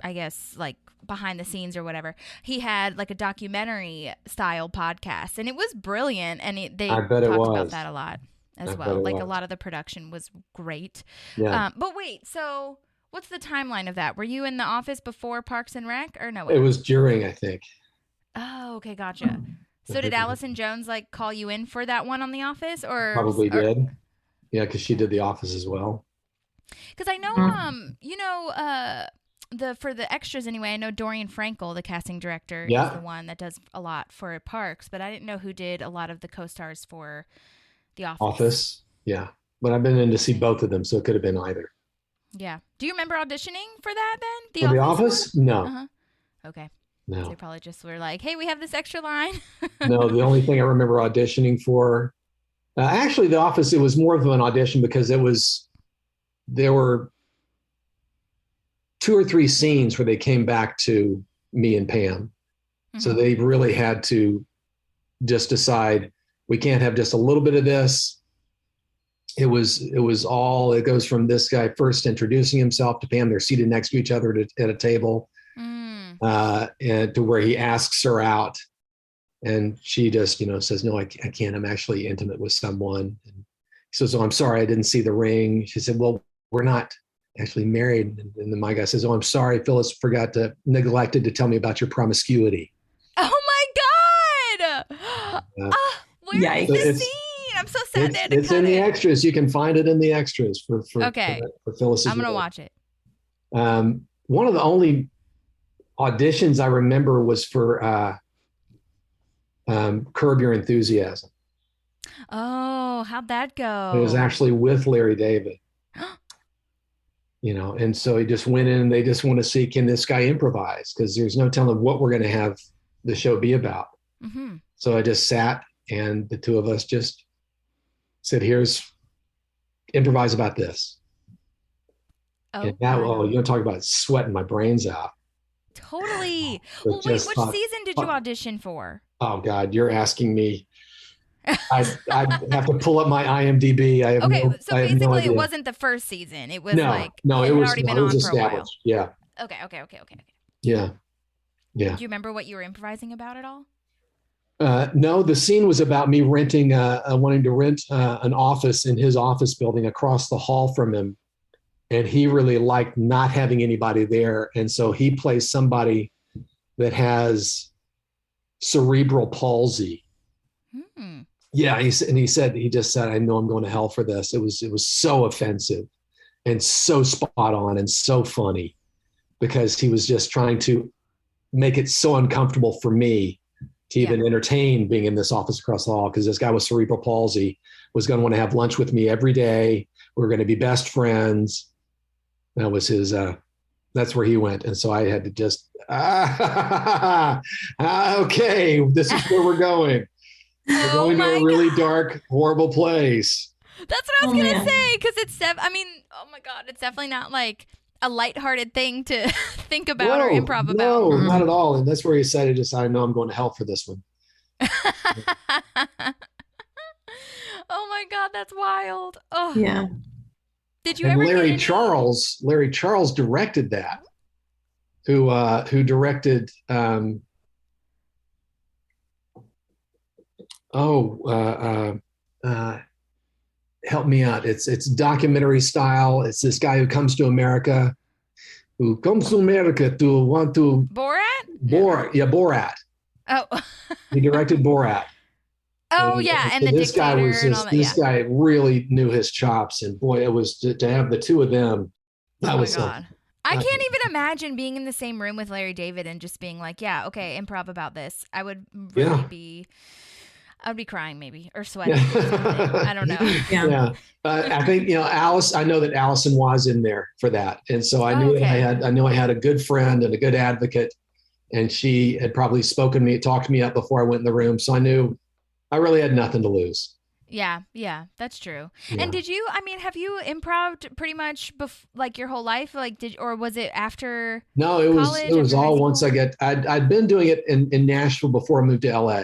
I guess, like behind the scenes or whatever, he had like a documentary style podcast, and it was brilliant, and they talked about that a lot as well. Like a lot of the production was great. Yeah. But wait, so what's the timeline of that? Were you in the office before Parks and Rec, or no? It was during, I think. Oh, okay, gotcha. So did Allison Jones like call you in for that one on The Office, or probably did? Yeah, because she did The Office as well. Because I know, for the extras anyway, I know Dorian Frankel, the casting director, is the one that does a lot for Parks, but I didn't know who did a lot of the co-stars for The Office. Yeah. But I've been in to see both of them, so it could have been either. Yeah. Do you remember auditioning for that then? The Office? No. Uh-huh. Okay. No. So they probably just were like, hey, we have this extra line. No, the only thing I remember auditioning for, actually, The Office, it was more of an audition because there were 2 or 3 scenes where they came back to me and Pam. Mm-hmm. So they really had to just decide, we can't have just a little bit of this. It goes from this guy first introducing himself to Pam. They're seated next to each other at a table. And to where he asks her out, and she just, says, no, I can't. I'm actually intimate with someone. And he says, oh, I'm sorry, I didn't see the ring. She said, well, we're not actually married. And then my guy says, oh, I'm sorry, Phyllis neglected to tell me about your promiscuity. Oh my God. Where is this scene? I'm so sad they had to it's in the extras. You can find it in the extras for Phyllis. I'm going to watch it. One of the only auditions I remember was for Curb Your Enthusiasm. Oh, how'd that go? It was actually with Larry David. And so he just went in, and they just want to see, can this guy improvise? Because there's no telling what we're going to have the show be about. Mm-hmm. So I just sat, and the two of us just said, improvise about this. Oh, and that, you want to talk about sweating my brains out. Totally. Well, wait, which season did you audition for? Oh God, you're asking me. I have to pull up my IMDb. So basically it wasn't the first season. It was it was already been on for a while. Yeah. Okay. Yeah. Do you remember what you were improvising about at all? No, the scene was about me wanting to rent an office in his office building across the hall from him. And he really liked not having anybody there. And so he plays somebody that has cerebral palsy. Hmm. Yeah. He just said, I know I'm going to hell for this. It was so offensive and so spot on and so funny, because he was just trying to make it so uncomfortable for me to even entertain being in this office across the hall, because this guy with cerebral palsy was going to want to have lunch with me every day. We were going to be best friends. That was his, that's where he went. And so I had to just, okay, this is where we're going. We're going to a really dark, horrible place. That's what I was going to say, because oh my God, it's definitely not like a lighthearted thing to think about or improv about. No, not at all. And that's where he decided I know I'm going to hell for this one. Oh my God, that's wild. Oh yeah. Did you ever? Larry Charles directed that. Who directed? Help me out. It's documentary style. It's this guy who comes to America to want to Borat. Yeah, Borat. Oh. He directed Borat. Oh, and the this guy was and all that. This guy really knew his chops, and boy, it was to have the two of them. That was God. I can't even imagine being in the same room with Larry David and just being like, yeah, okay, improv about this. I would really I would be crying maybe, or sweating. I don't know. Yeah. I think, Alice, I know that Allison was in there for that. And so I knew I had a good friend and a good advocate. and she had probably talked me up before I went in the room. So I knew I really had nothing to lose. Yeah, that's true. Yeah. And have you improved pretty much like your whole life? Like, or was it after? No, it was all once I'd been doing it in Nashville before I moved to LA.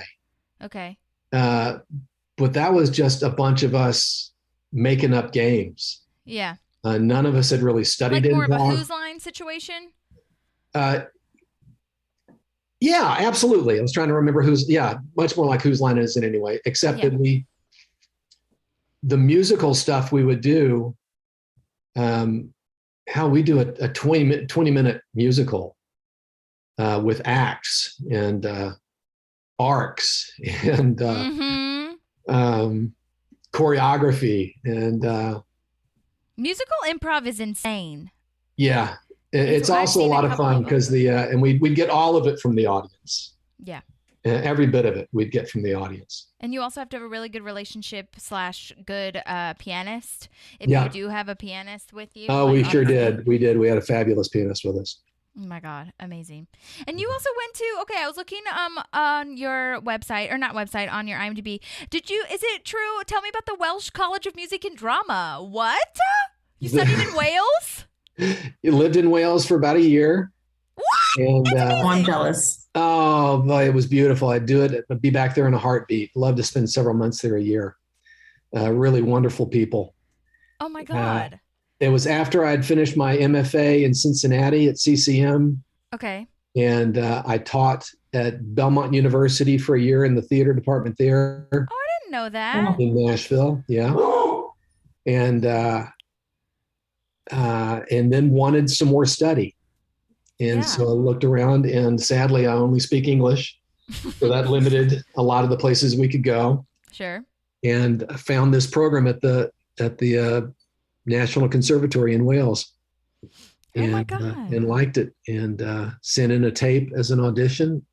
Okay. But that was just a bunch of us making up games. Yeah. None of us had really studied like it. More of a Who's Line situation? Yeah, absolutely. I was trying to remember much more like Whose Line Is It Anyway, except that the musical stuff we would do, how we do a 20 minute musical with acts and arcs and choreography and musical improv is insane. Yeah. It's also a lot of fun because and we'd get all of it from the audience. Yeah. Every bit of it we'd get from the audience. And you also have to have a really good relationship / good pianist. If you do have a pianist with you. Oh, we sure did. We did. We had a fabulous pianist with us. Oh my God. Amazing. And you also went to, I was looking on your website, or not website, on your IMDb. Is it true? Tell me about the Welsh College of Music and Drama. What? You studied in Wales? You lived in Wales for about a year. What? And I'm jealous. Oh, boy, it was beautiful. I'd do it. I'd be back there in a heartbeat. Love to spend several months there a year. Really wonderful people. Oh my God. It was after I'd finished my MFA in Cincinnati at CCM. Okay. And I taught at Belmont University for a year in the theater department there. Oh, I didn't know that. In Nashville. Yeah. And then wanted some more study. And so I looked around, and sadly, I only speak English. So that limited a lot of the places we could go. Sure. And I found this program at the National Conservatory in Wales. And, my God. And liked it, and sent in a tape as an audition.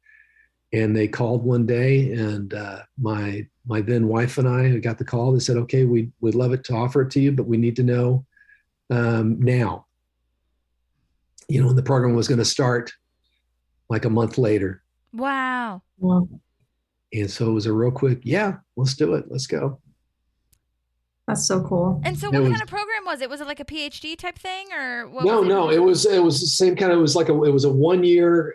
And they called one day, and my then wife and I got the call. They said, "Okay, we'd love it to offer it to you, but we need to know now." And the program was going to start like a month later. Wow. And so it was a real quick, let's do it. Let's go. That's so cool. And so what kind of program was it? Was it like a PhD type thing, or what? No, it was the same kind of, it was a 1 year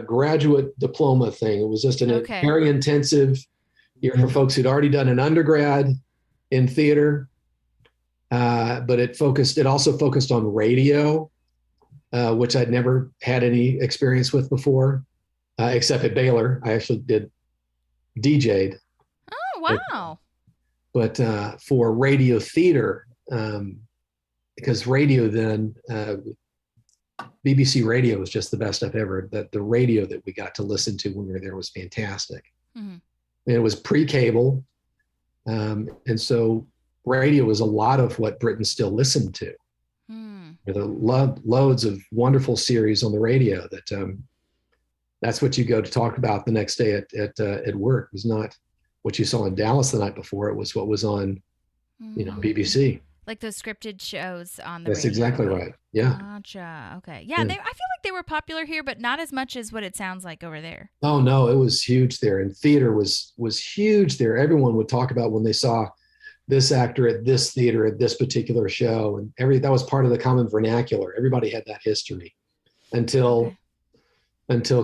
graduate diploma thing. It was just a very intensive year for folks who'd already done an undergrad in theater. But it also focused on radio, which I'd never had any experience with before, except at Baylor. I actually did DJ'd. Oh, wow. But for radio theater, because radio then, BBC radio was just the best stuff ever. The radio that we got to listen to when we were there was fantastic. Mm-hmm. And it was pre-cable. And so radio was a lot of what Britain still listened to. There are loads of wonderful series on the radio that's what you go to talk about the next day at work. It was not what you saw in Dallas the night before. It was what was on, BBC. Like those scripted shows on the That's radio. exactly right. Yeah. Gotcha. Okay. Yeah, I feel like they were popular here, but not as much as what it sounds like over there. Oh, no, it was huge there. And theater was huge there. Everyone would talk about when they saw this actor at this theater at this particular show, and that was part of the common vernacular. Everybody had that history until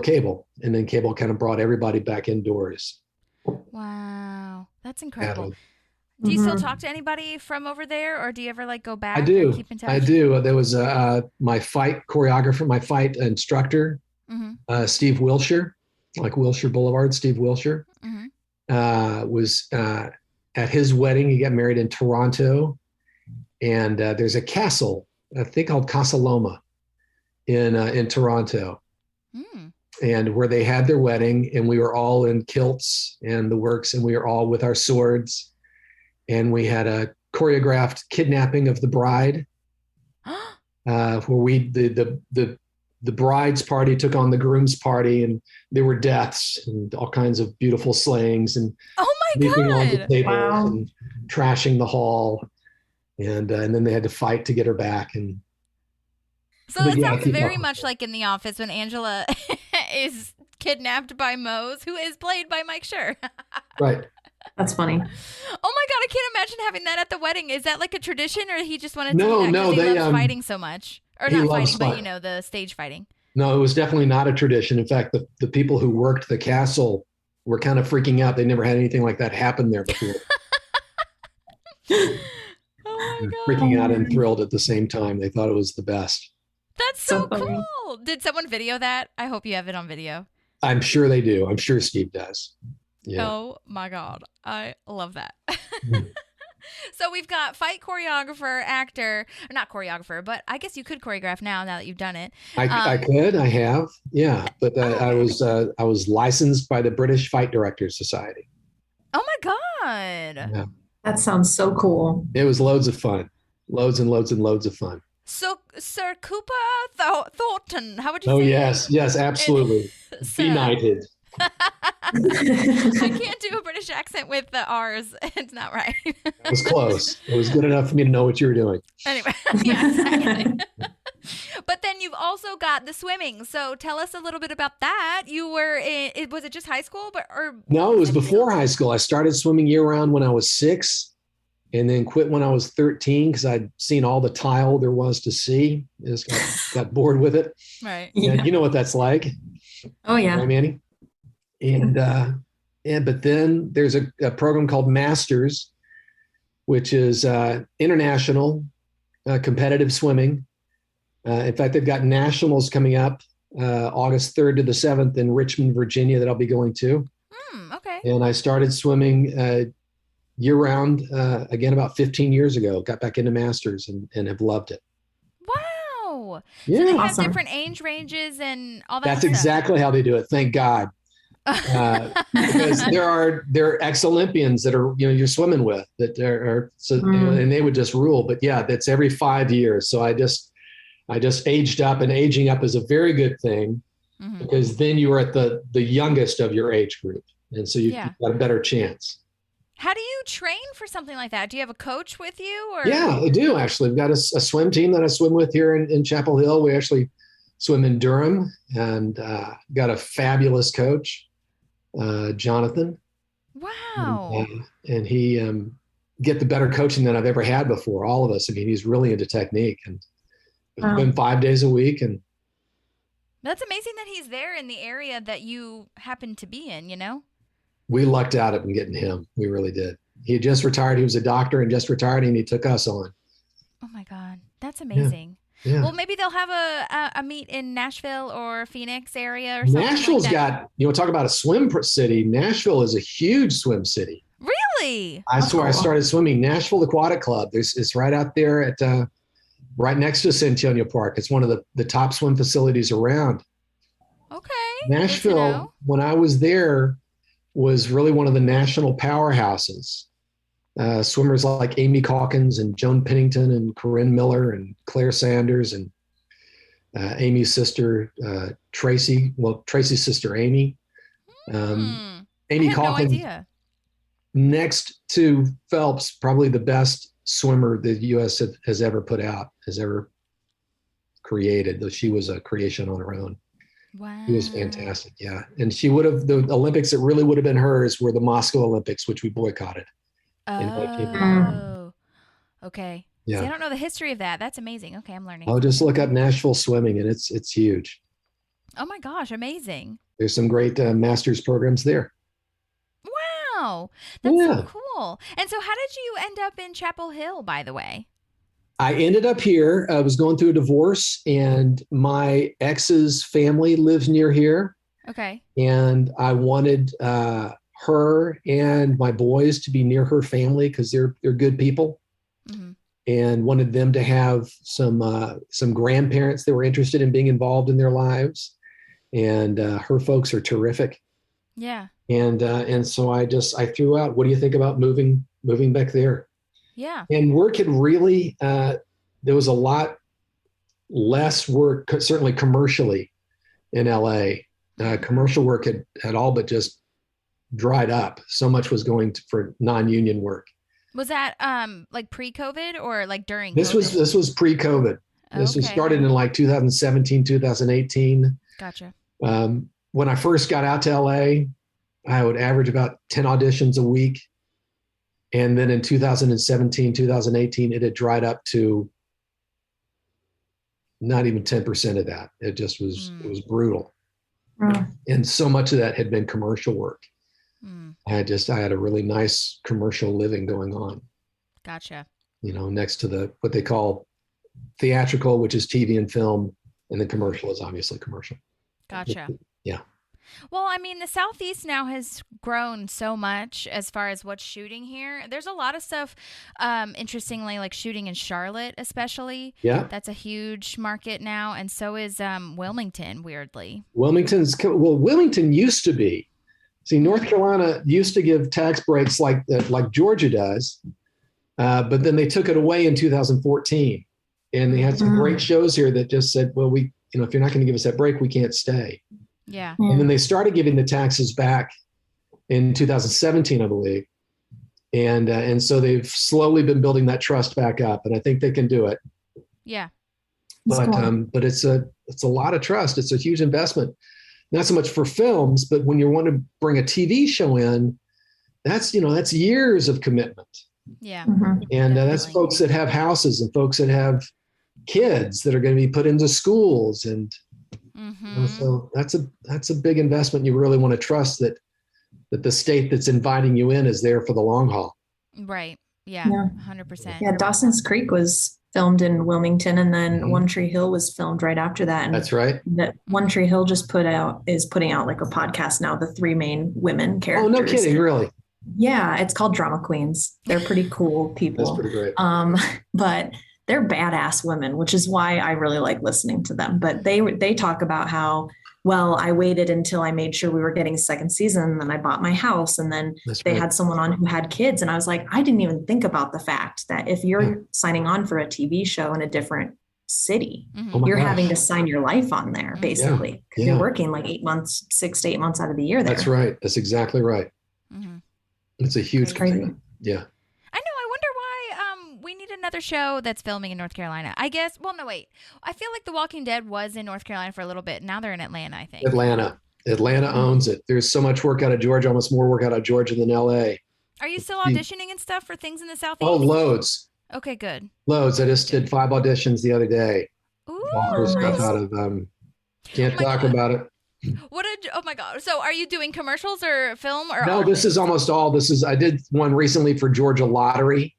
cable, and then cable kind of brought everybody back indoors. Wow, that's incredible. Do you still talk to anybody from over there, or do you ever go back? I do. And keep in touch? I do. There was my fight choreographer, my fight instructor, Steve Wilshire, like Wilshire Boulevard. Steve Wilshire was at his wedding. He got married in Toronto, and there's a castle, I think called Casa Loma, in Toronto, and where they had their wedding, and we were all in kilts and the works, and we were all with our swords, and we had a choreographed kidnapping of the bride, where the bride's party took on the groom's party, and there were deaths and all kinds of beautiful slayings and leaping on the tables and trashing the hall, and then they had to fight to get her back. And so it sounds very much like in The Office when Angela is kidnapped by Mose, who is played by Mike Schur. Right. That's funny. Oh my God, I can't imagine having that at the wedding. Is that like a tradition, or he just wanted to No, do that no, because he they, loves fighting so much? Or he not loves fighting, but fight. the stage fighting. No, it was definitely not a tradition. In fact, the people who worked the castle were kind of freaking out. They never had anything like that happen there before. Oh my God. Freaking out and thrilled at the same time. They thought it was the best. That's so So funny. cool. Did someone video that? I hope you have it on video. I'm sure they do. I'm sure Steve does. Yeah. Oh my God. I love that. Mm. So we've got fight choreographer, actor, or not choreographer, but I guess you could choreograph now that you've done it. I could. I have. Yeah. But I was licensed by the British Fight Directors Society. Oh my God. Yeah. That sounds so cool. It was loads of fun. Loads and loads and loads of fun. So, Sir Cooper Thornton, how would you Oh, say? yes. Yes, absolutely. Sir. Benighted. I can't do a British accent with the R's. It's not right. It was close. It was good enough for me to know what you were doing. Anyway, yeah, exactly. But then you've also got the swimming. So tell us a little bit about that. You were in, was it just high school? No, it was before high school. I started swimming year round when I was 6 and then quit when I was 13 because I'd seen all the tile there was to see. I just got bored with it. Right. Yeah. And you know what that's like. Oh yeah. Right, Manny? But then there's a program called Masters, which is international competitive swimming. In fact, they've got nationals coming up August 3rd to the 7th in Richmond, Virginia, that I'll be going to. Okay. And I started swimming year round again about 15 years ago. Got back into Masters and have loved it. Wow. Yeah. So they have Awesome. different age ranges and all that That's stuff. exactly how they do it. Thank God. Because there are ex-Olympians that are you're swimming with that are so and they would just rule. But yeah, that's every 5 years. So I just aged up, and aging up is a very good thing because then you are at the youngest of your age group, and so you've got a better chance. How do you train for something like that? Do you have a coach with you? Or? Yeah, I do actually. We've got a swim team that I swim with here in Chapel Hill. We actually swim in Durham, and got a fabulous coach, Jonathan. Wow. And he get the better coaching than I've ever had before. All of us. I mean, he's really into technique, and been 5 days a week. And that's amazing that he's there in the area that you happen to be in. We lucked out at getting him. We really did. He had just retired. He was a doctor and just retired, and he took us on. Oh my God, that's amazing. Yeah. Well, maybe they'll have a meet in Nashville or Phoenix area or something. Nashville's like that. got, talk about a swim city. Nashville is a huge swim city. Really? I swear, I started swimming Nashville Aquatic Club. It's right out there at right next to Centennial Park. It's one of the top swim facilities around. Okay. Nashville, when I was there, was really one of the national powerhouses. Swimmers like Amy Calkins and Joan Pennington and Corinne Miller and Claire Sanders and Amy's sister, Tracy. Well, Tracy's sister, Amy. Amy I had Calkins, no idea. next to Phelps, probably the best swimmer the U.S. has ever put out, has ever created. Though she was a creation on her own. Wow. She was fantastic. Yeah. And she would have, the Olympics that really would have been hers were the Moscow Olympics, which we boycotted. Oh, okay. Yeah. See, I don't know the history of that. That's amazing. Okay, I'm learning. I'll just look up Nashville swimming, and it's huge. Oh my gosh, amazing. There's some great master's programs there. Wow. That's so cool. And so how did you end up in Chapel Hill, by the way? I ended up here. I was going through a divorce, and my ex's family lives near here. Okay. And I wanted her and my boys to be near her family because they're good people, and wanted them to have some grandparents that were interested in being involved in their lives. And her folks are terrific. Yeah. And so I threw out, what do you think about moving back there? Yeah. And work had really, there was a lot less work, certainly commercially in LA. Commercial work had all but just dried up. So much was going for non-union work. Was that like pre-COVID or like during This COVID? was pre-COVID. This was started in like 2017, 2018. Gotcha. when I first got out to LA, I would average about 10 auditions a week. And then in 2017, 2018, it had dried up to not even 10% of that. It just was, it was brutal. And so much of that had been commercial work. I had a really nice commercial living going on. Gotcha. Next to what they call theatrical, which is TV and film, and then commercial is obviously commercial. Gotcha. Yeah. Well, I mean, the Southeast now has grown so much as far as what's shooting here. There's a lot of stuff, interestingly, like shooting in Charlotte, especially. Yeah. That's a huge market now. And so is Wilmington, weirdly. Wilmington used to be. See, North Carolina used to give tax breaks like Georgia does. But then they took it away in 2014. And they had some great shows here that just said, well, if you're not going to give us that break, we can't stay. Yeah. And then they started giving the taxes back in 2017, I believe. And so they've slowly been building that trust back up, and I think they can do it. Yeah. But it's a lot of trust. It's a huge investment, not so much for films, but when you want to bring a TV show in, that's years of commitment. Yeah. And that's folks that have houses and folks that have kids that are going to be put into schools. And so that's a big investment. You really want to trust that the state that's inviting you in is there for the long haul. Right. Yeah. 100%. Yeah. Dawson's Creek was filmed in Wilmington, and then One Tree Hill was filmed right after that. And that's right. That One Tree Hill is putting out like a podcast now, the three main women characters. Oh, no kidding. Really? Yeah. It's called Drama Queens. They're pretty cool people. That's pretty great. But they're badass women, which is why I really like listening to them. But they talk about how, well, I waited until I made sure we were getting a second season, and then I bought my house, and then they had someone on who had kids. And I was like, I didn't even think about the fact that if you're signing on for a TV show in a different city, you're having to sign your life on there, basically. Yeah. You're working like 6 to 8 months out of the year there. That's right. That's exactly right. It's a huge commitment. Yeah. I know. I wonder why we need another show that's filming in North Carolina. I guess. Well, no, wait. I feel like The Walking Dead was in North Carolina for a little bit. Now they're in Atlanta, I think. Atlanta owns it. There's so much work out of Georgia, almost more work out of Georgia than LA. Are you still auditioning and stuff for things in the Southeast? Oh, loads. Okay, good. Loads. I just did 5 auditions the other day. Ooh, All stuff out of can't talk about it. Oh my God. So are you doing commercials or film or? No, this is almost all. I did one recently for Georgia Lottery,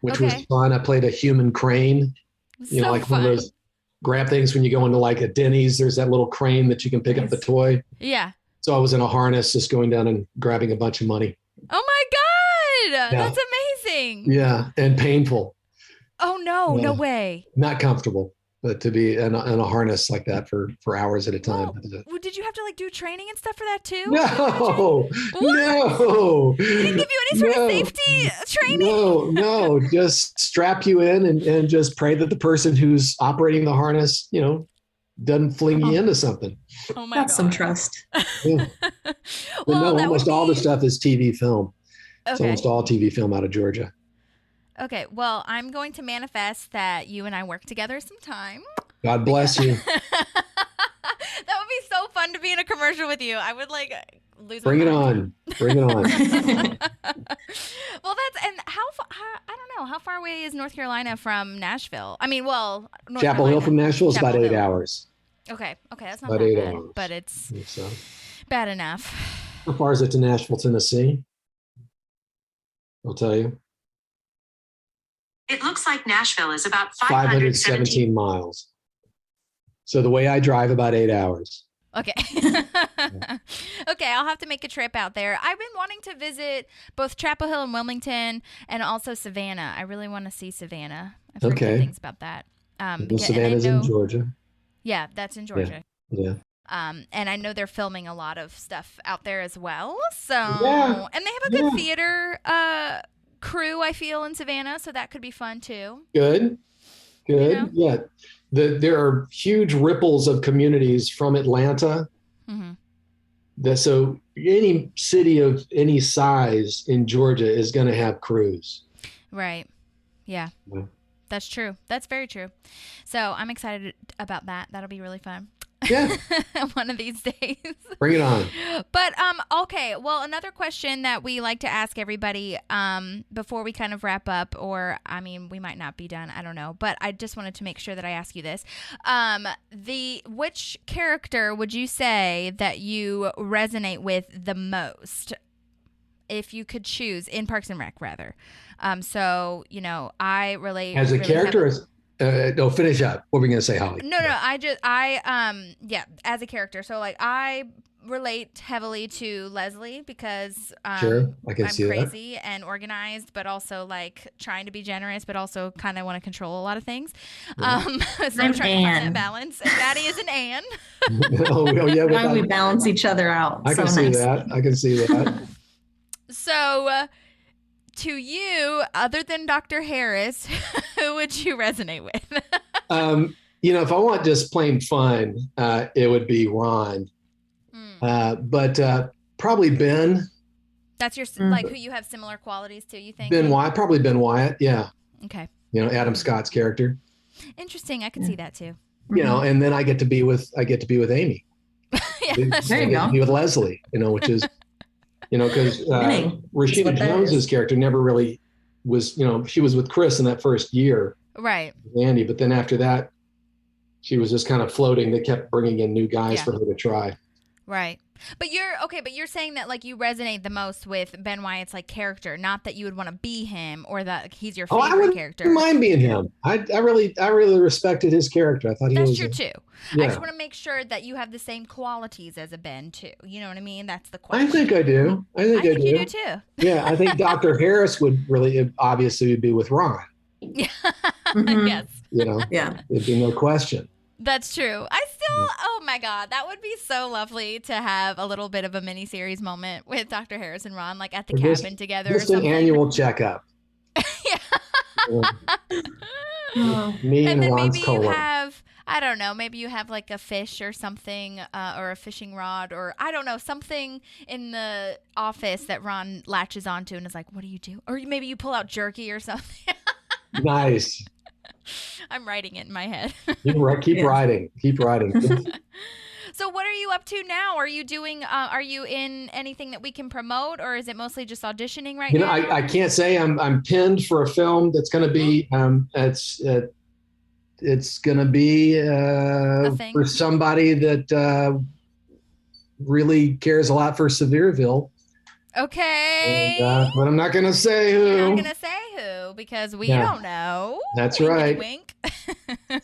which was fun. I played a human crane, like fun. One of those grab things when you go into like a Denny's, there's that little crane that you can pick up the toy. Yeah. So I was in a harness just going down and grabbing a bunch of money. Oh my God. Yeah. That's amazing. Yeah. And painful. Oh no, no way. Not comfortable. But to be in a harness like that for hours at a time. Well, did you have to like do training and stuff for that too? No. They didn't give you any sort of safety training? No. Just strap you in and just pray that the person who's operating the harness, doesn't fling you into something. Oh my God. That's some trust. Yeah. Almost all the stuff is TV film. Okay. It's almost all TV film out of Georgia. Okay, well, I'm going to manifest that you and I work together sometime. God bless you. That would be so fun to be in a commercial with you. I would lose my mind. Bring it on. Well, I don't know, how far away is North Carolina from Nashville? I mean, North Chapel Carolina. Hill from Nashville is about 8 hours. Okay, that's not about that 8 bad, hours. but it's bad enough. How far is it to Nashville, Tennessee? I'll tell you. It looks like Nashville is about 517 miles. So the way I drive, about 8 hours. Okay. Okay, I'll have to make a trip out there. I've been wanting to visit both Chapel Hill and Wilmington and also Savannah. I really want to see Savannah. I've heard good things about that. Savannah's in Georgia. Yeah, that's in Georgia. Yeah. And I know they're filming a lot of stuff out there as well. So, and they have a good theater crew, I feel, in Savannah, so that could be fun too. Good. Yeah. There are huge ripples of communities from Atlanta. So any city of any size in Georgia is going to have crews. Right. Yeah. That's true. That's very true. So I'm excited about that. That'll be really fun. Yeah. one of these days. Bring it on. But okay, well, another question that we like to ask everybody before we kind of wrap up, or I mean, we might not be done, I don't know, but I just wanted to make sure that I ask you this. Which character would you say that you resonate with the most, if you could choose, in Parks and Rec rather? So, I relate As a really character, heavily- no, finish up. What were we going to say, Holly? No, as a character. So like I relate heavily to Leslie because Sure, I can I'm see that. crazy and organized, but also like trying to be generous, but also kind of want to control a lot of things. So I'm trying to find that balance. And Maddie is an Anne. Yeah. Why we balance each other out. I can see that. I can see that. So to you, other than Dr. Harris, who would you resonate with? If I want just plain fun, it would be Ron. But probably Ben. That's your like who you have similar qualities to, you think? Ben Wyatt, probably Ben Wyatt. Yeah. Okay. Adam Scott's character. Interesting. I could see that too. And then I get to be with Amy. Yeah, there you go. Be with Leslie, which is, because Rashida Jones's character never really was, she was with Chris in that first year. Right. Andy, but then after that, she was just kind of floating. They kept bringing in new guys for her to try. Right. But you're saying that like you resonate the most with Ben Wyatt's like character, not that you would want to be him or that he's your favorite I wouldn't character. mind being him. I really respected his character. I thought That's was true too. Yeah. I just want to make sure that you have the same qualities as a Ben too. You know what I mean? That's the question. I think I do. I think you do too. Yeah, I think Dr. Harris would really obviously be with Ron. Yeah. Mhm. Yes. Yeah. There'd be no question. That's true. Oh my God, that would be so lovely to have a little bit of a mini series moment with Dr. Harris and Ron, like at the cabin together. Just or an something. annual checkup. Me and then Ron's maybe colon. you have, I don't know, maybe you have like a fish or something, or a fishing rod, or I don't know, something in the office that Ron latches onto and is like, "What do you do?" Or maybe you pull out jerky or something. Nice. I'm writing it in my head. Keep writing. Keep writing. So what are you up to now? Are you doing, are you in anything that we can promote, or is it mostly just auditioning right now? I can't say I'm pinned for a film that's going to be, it's going to be for somebody that really cares a lot for Severeville. Okay. But I'm not going to say who. You're not going to say who because we don't know. That's wink, right. Wink.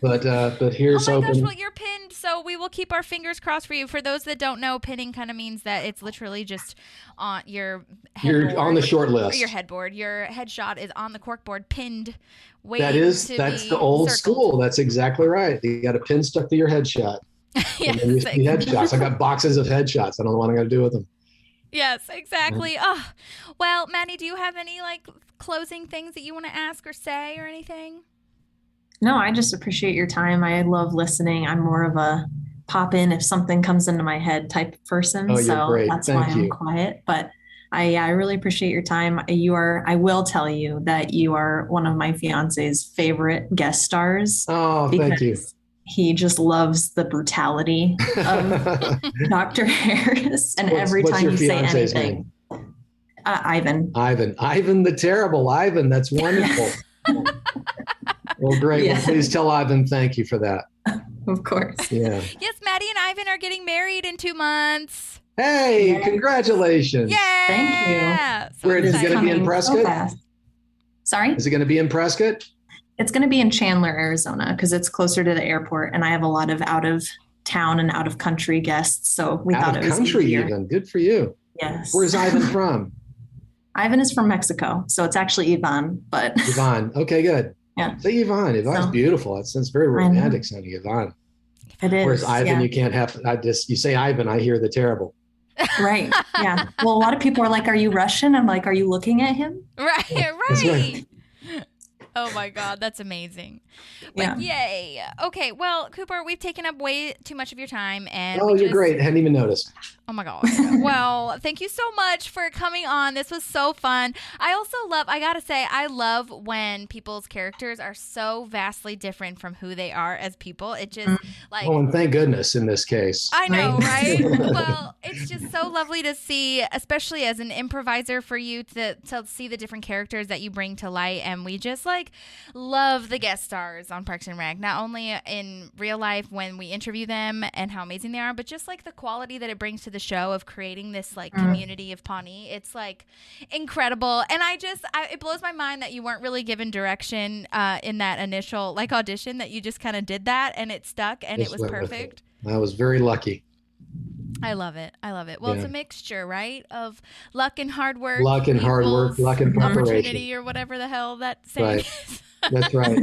But here's oh my hoping. gosh, well, you're pinned, so we will keep our fingers crossed for you. For those that don't know, pinning kind of means that it's literally just on your headboard. You're on the short list. Or your headboard. Your headshot is on the corkboard, pinned, waiting That's the old circled. school. That's exactly right. You got a pin stuck to your headshot. Yes, and then you see headshots. I got boxes of headshots. I don't know what I'm going to do with them. Yes, exactly. Oh, well, Maddie, do you have any like closing things that you want to ask or say or anything? No, I just appreciate your time. I love listening. I'm more of a pop in if something comes into my head type of person. Oh, you're so great. that's Thank why you. I'm quiet. But I really appreciate your time. I will tell you that you are one of my fiance's favorite guest stars. Oh, thank you. He just loves the brutality of Dr. Harris. And every what's time your you say fiance's anything, Ivan. Ivan the terrible. Ivan, that's wonderful. Well, great. Yeah. Well, please tell Ivan thank you for that. Of course. Yeah. Yes, Maddie and Ivan are getting married in 2 months. Hey, congratulations. Yeah. Thank you. So Where is it excited. going to be in Coming so Prescott? fast. Sorry? Is it going to be in Prescott? It's going to be in Chandler, Arizona, because it's closer to the airport, and I have a lot of out of town and out of country guests. So we Out thought of it was country easier. even. Good for you. Yes. Where's Ivan from? Ivan is from Mexico, so it's actually Ivan, but Yvonne. Okay, good. Yeah. Say Yvonne. Yvonne's So- beautiful. That sounds very I know. romantic sounding, Yvonne. it is. Whereas Ivan, yeah. you can't have, you say Ivan, I hear the terrible. Right. Yeah. Well, a lot of people are like, "Are you Russian?" I'm like, "Are you looking at him?" Right, That's right. Oh my God, that's amazing. But yay. Okay, well, Cooper, we've taken up way too much of your time and You're great. I hadn't even noticed. Oh my God. Well, thank you so much for coming on. This was so fun. I also I gotta say, I love when people's characters are so vastly different from who they are as people. It just like. Oh, and thank goodness in this case. I know, right? Well, it's just so lovely to see, especially as an improviser, for you to see the different characters that you bring to light. And we just like love the guest stars on Parks and Rec, not only in real life when we interview them and how amazing they are, but just like the quality that it brings to the show of creating this like community of Pawnee. It's like incredible. And it blows my mind that you weren't really given direction in that initial like audition, that you just kind of did that and it stuck and it was perfect. I was very lucky. I love it. Well, it's a mixture, right? Of luck and hard work. Luck and hard work, luck and preparation. Opportunity or whatever the hell that saying is. That's right.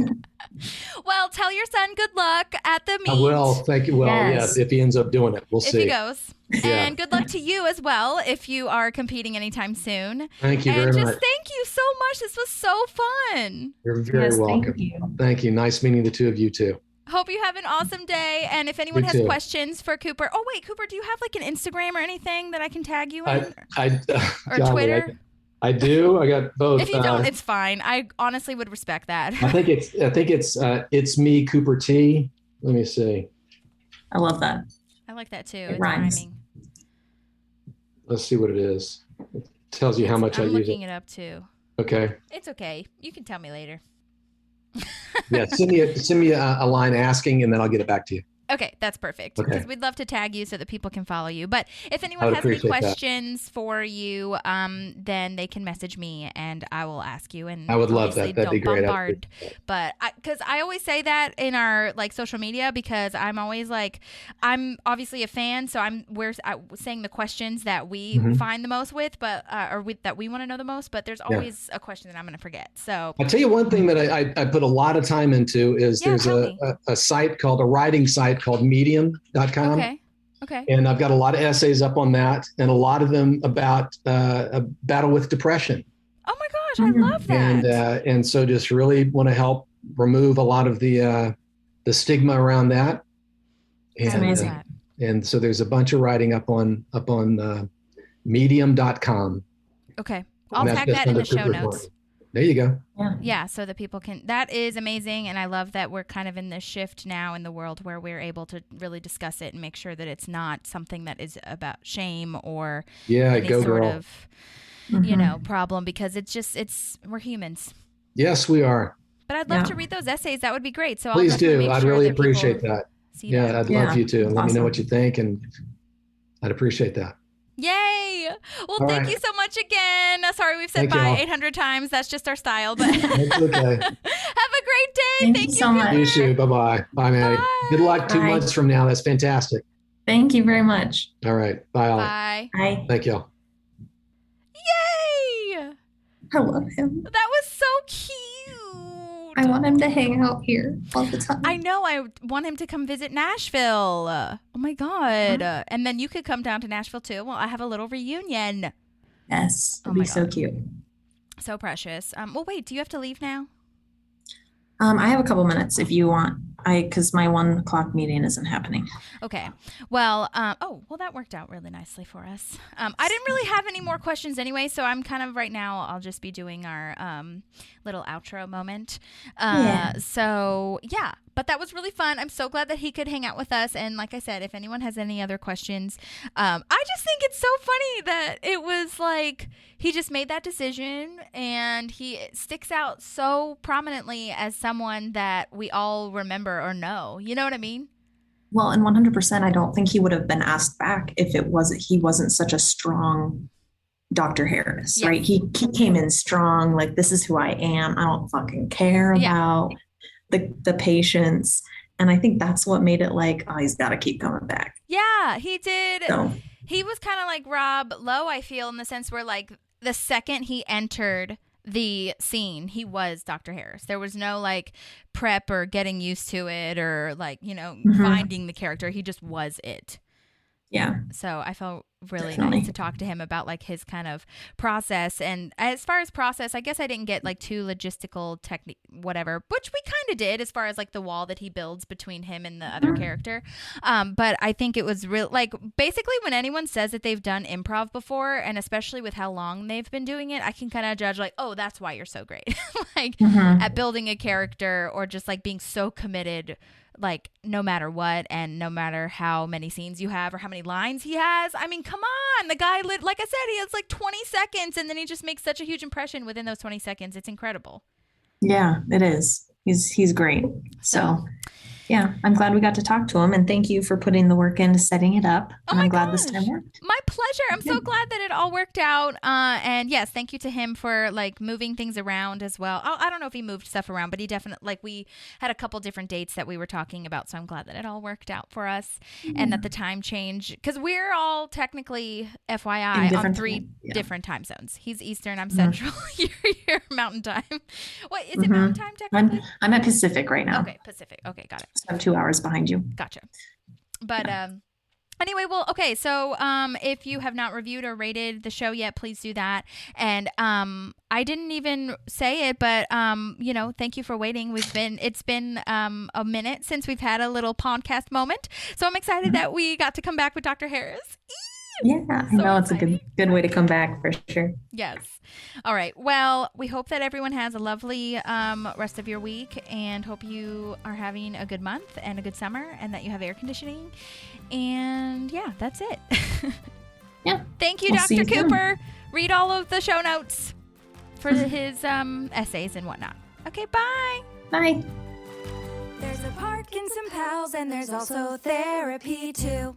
Well, tell your son good luck at the meet. I will. Thank you. Well, yes, if he ends up doing it, we'll see. If he goes. Yeah. And good luck to you as well if you are competing anytime soon. Thank you very much. Thank you so much. This was so fun. You're very welcome. Thank you. Nice meeting the two of you too. Hope you have an awesome day. And if anyone has questions for Cooper. Oh, wait, Cooper, do you have like an Instagram or anything that I can tag you in? Or Twitter? I do. I got both. If you don't, it's fine. I honestly would respect that. I think it's me, Cooper T. Let me see. I love that. I like that too. It rhymes. Rhyming. Let's see what it is. It tells you how much I use it. I'm looking it up too. Okay. It's okay. You can tell me later. Yeah, send me a line asking, and then I'll get it back to you. Okay, that's perfect. Okay. Because we'd love to tag you so that people can follow you. But if anyone has any questions for you, then they can message me and I will ask you. And I would love that. That'd be great. Bombard. But because I always say that in our like social media, because I'm always like, I'm obviously a fan, so we're saying the questions that we find the most with, but that we want to know the most. But there's always a question that I'm going to forget. So I'll tell you one thing that I put a lot of time into is there's a site called a writing site called medium.com. Okay. And I've got a lot of essays up on that, and a lot of them about a battle with depression. Oh my gosh, I love that. And so just really want to help remove a lot of the stigma around that. That's amazing. And so there's a bunch of writing up on medium.com. Okay. I'll tag that in the show notes. There you go. Yeah, so that people can. That is amazing, and I love that we're kind of in this shift now in the world where we're able to really discuss it and make sure that it's not something that is about shame or any sort of problem, because we're humans. Yes, we are. But I'd love to read those essays. That would be great. So please do. I'd really appreciate that. That. I'd love you to. Let me know what you think, and I'd appreciate that. Yay! Well, thank you so much again. Sorry we've said bye 800 times. That's just our style, but that's okay. Have a great day. Thank you so much. You too. Bye-bye. Bye, Maddie. Bye. Good luck 2 months from now. That's fantastic. Thank you very much. All right. Bye, Ollie. Bye. Bye. Thank y'all. Yay! I love him. That was so cute. I want him to hang out here all the time. I know. I want him to come visit Nashville. Oh my God. And then you could come down to Nashville too. Well, I have a little reunion. Yes. It'd be so cute. So precious. Well, wait, do you have to leave now? I have a couple minutes if you want. Because my 1 o'clock meeting isn't happening. Okay. Well, that worked out really nicely for us. I didn't really have any more questions anyway, so I'm kind of right now, I'll just be doing our little outro moment. So, yeah. But that was really fun. I'm so glad that he could hang out with us. And like I said, if anyone has any other questions, I just think it's so funny that it was like he just made that decision and he sticks out so prominently as someone that we all remember or know. You know what I mean? Well, and 100%, I don't think he would have been asked back if he wasn't such a strong Dr. Harris, right? He came in strong, like, this is who I am. I don't fucking care about the patients. And I think that's what made it like, oh, he's got to keep coming back. Yeah, he did. So. He was kind of like Rob Lowe, I feel, in the sense where like the second he entered the scene, he was Dr. Harris. There was no like prep or getting used to it or like, finding the character. He just was it. Yeah. So I felt really Definitely. nice to talk to him about like his kind of process. And as far as process, I guess I didn't get like too logistical technique, whatever, which we kind of did as far as like the wall that he builds between him and the other character. But I think it was real, like basically when anyone says that they've done improv before, and especially with how long they've been doing it, I can kind of judge like, oh, that's why you're so great. Like at building a character or just like being so committed, like no matter what and no matter how many scenes you have or how many lines he has. I mean, come on, the guy like I said, he has like 20 seconds and then he just makes such a huge impression within those 20 seconds. It's incredible. Yeah, it is. He's great. So yeah, I'm glad we got to talk to him, and thank you for putting the work into setting it up. Oh And my I'm glad this gosh. time worked. My pleasure. I'm so glad that it all worked out. And yes, thank you to him for like moving things around as well. I don't know if he moved stuff around, but he definitely, like, we had a couple different dates that we were talking about. So I'm glad that it all worked out for us and that the time change, because we're all technically, FYI, on 3 different time zones. He's Eastern, I'm Central. You're Mountain Time. What is it? Mountain Time technically? I'm at Pacific right now. Okay, Pacific. Okay, got it. So I'm 2 hours behind you. Gotcha. But anyway, well, okay. So if you have not reviewed or rated the show yet, please do that. And I didn't even say it, but thank you for waiting. It's been a minute since we've had a little podcast moment. So I'm excited that we got to come back with Dr. Harris. Yeah, I know it's a good way to come back for sure. Yes. All right. Well, we hope that everyone has a lovely rest of your week, and hope you are having a good month and a good summer, and that you have air conditioning. And yeah, that's it. Yeah. Thank you, We'll see Dr. you soon. Cooper. Read all of the show notes for his essays and whatnot. Okay, bye. Bye. There's a Parkinson Pals and there's also therapy too.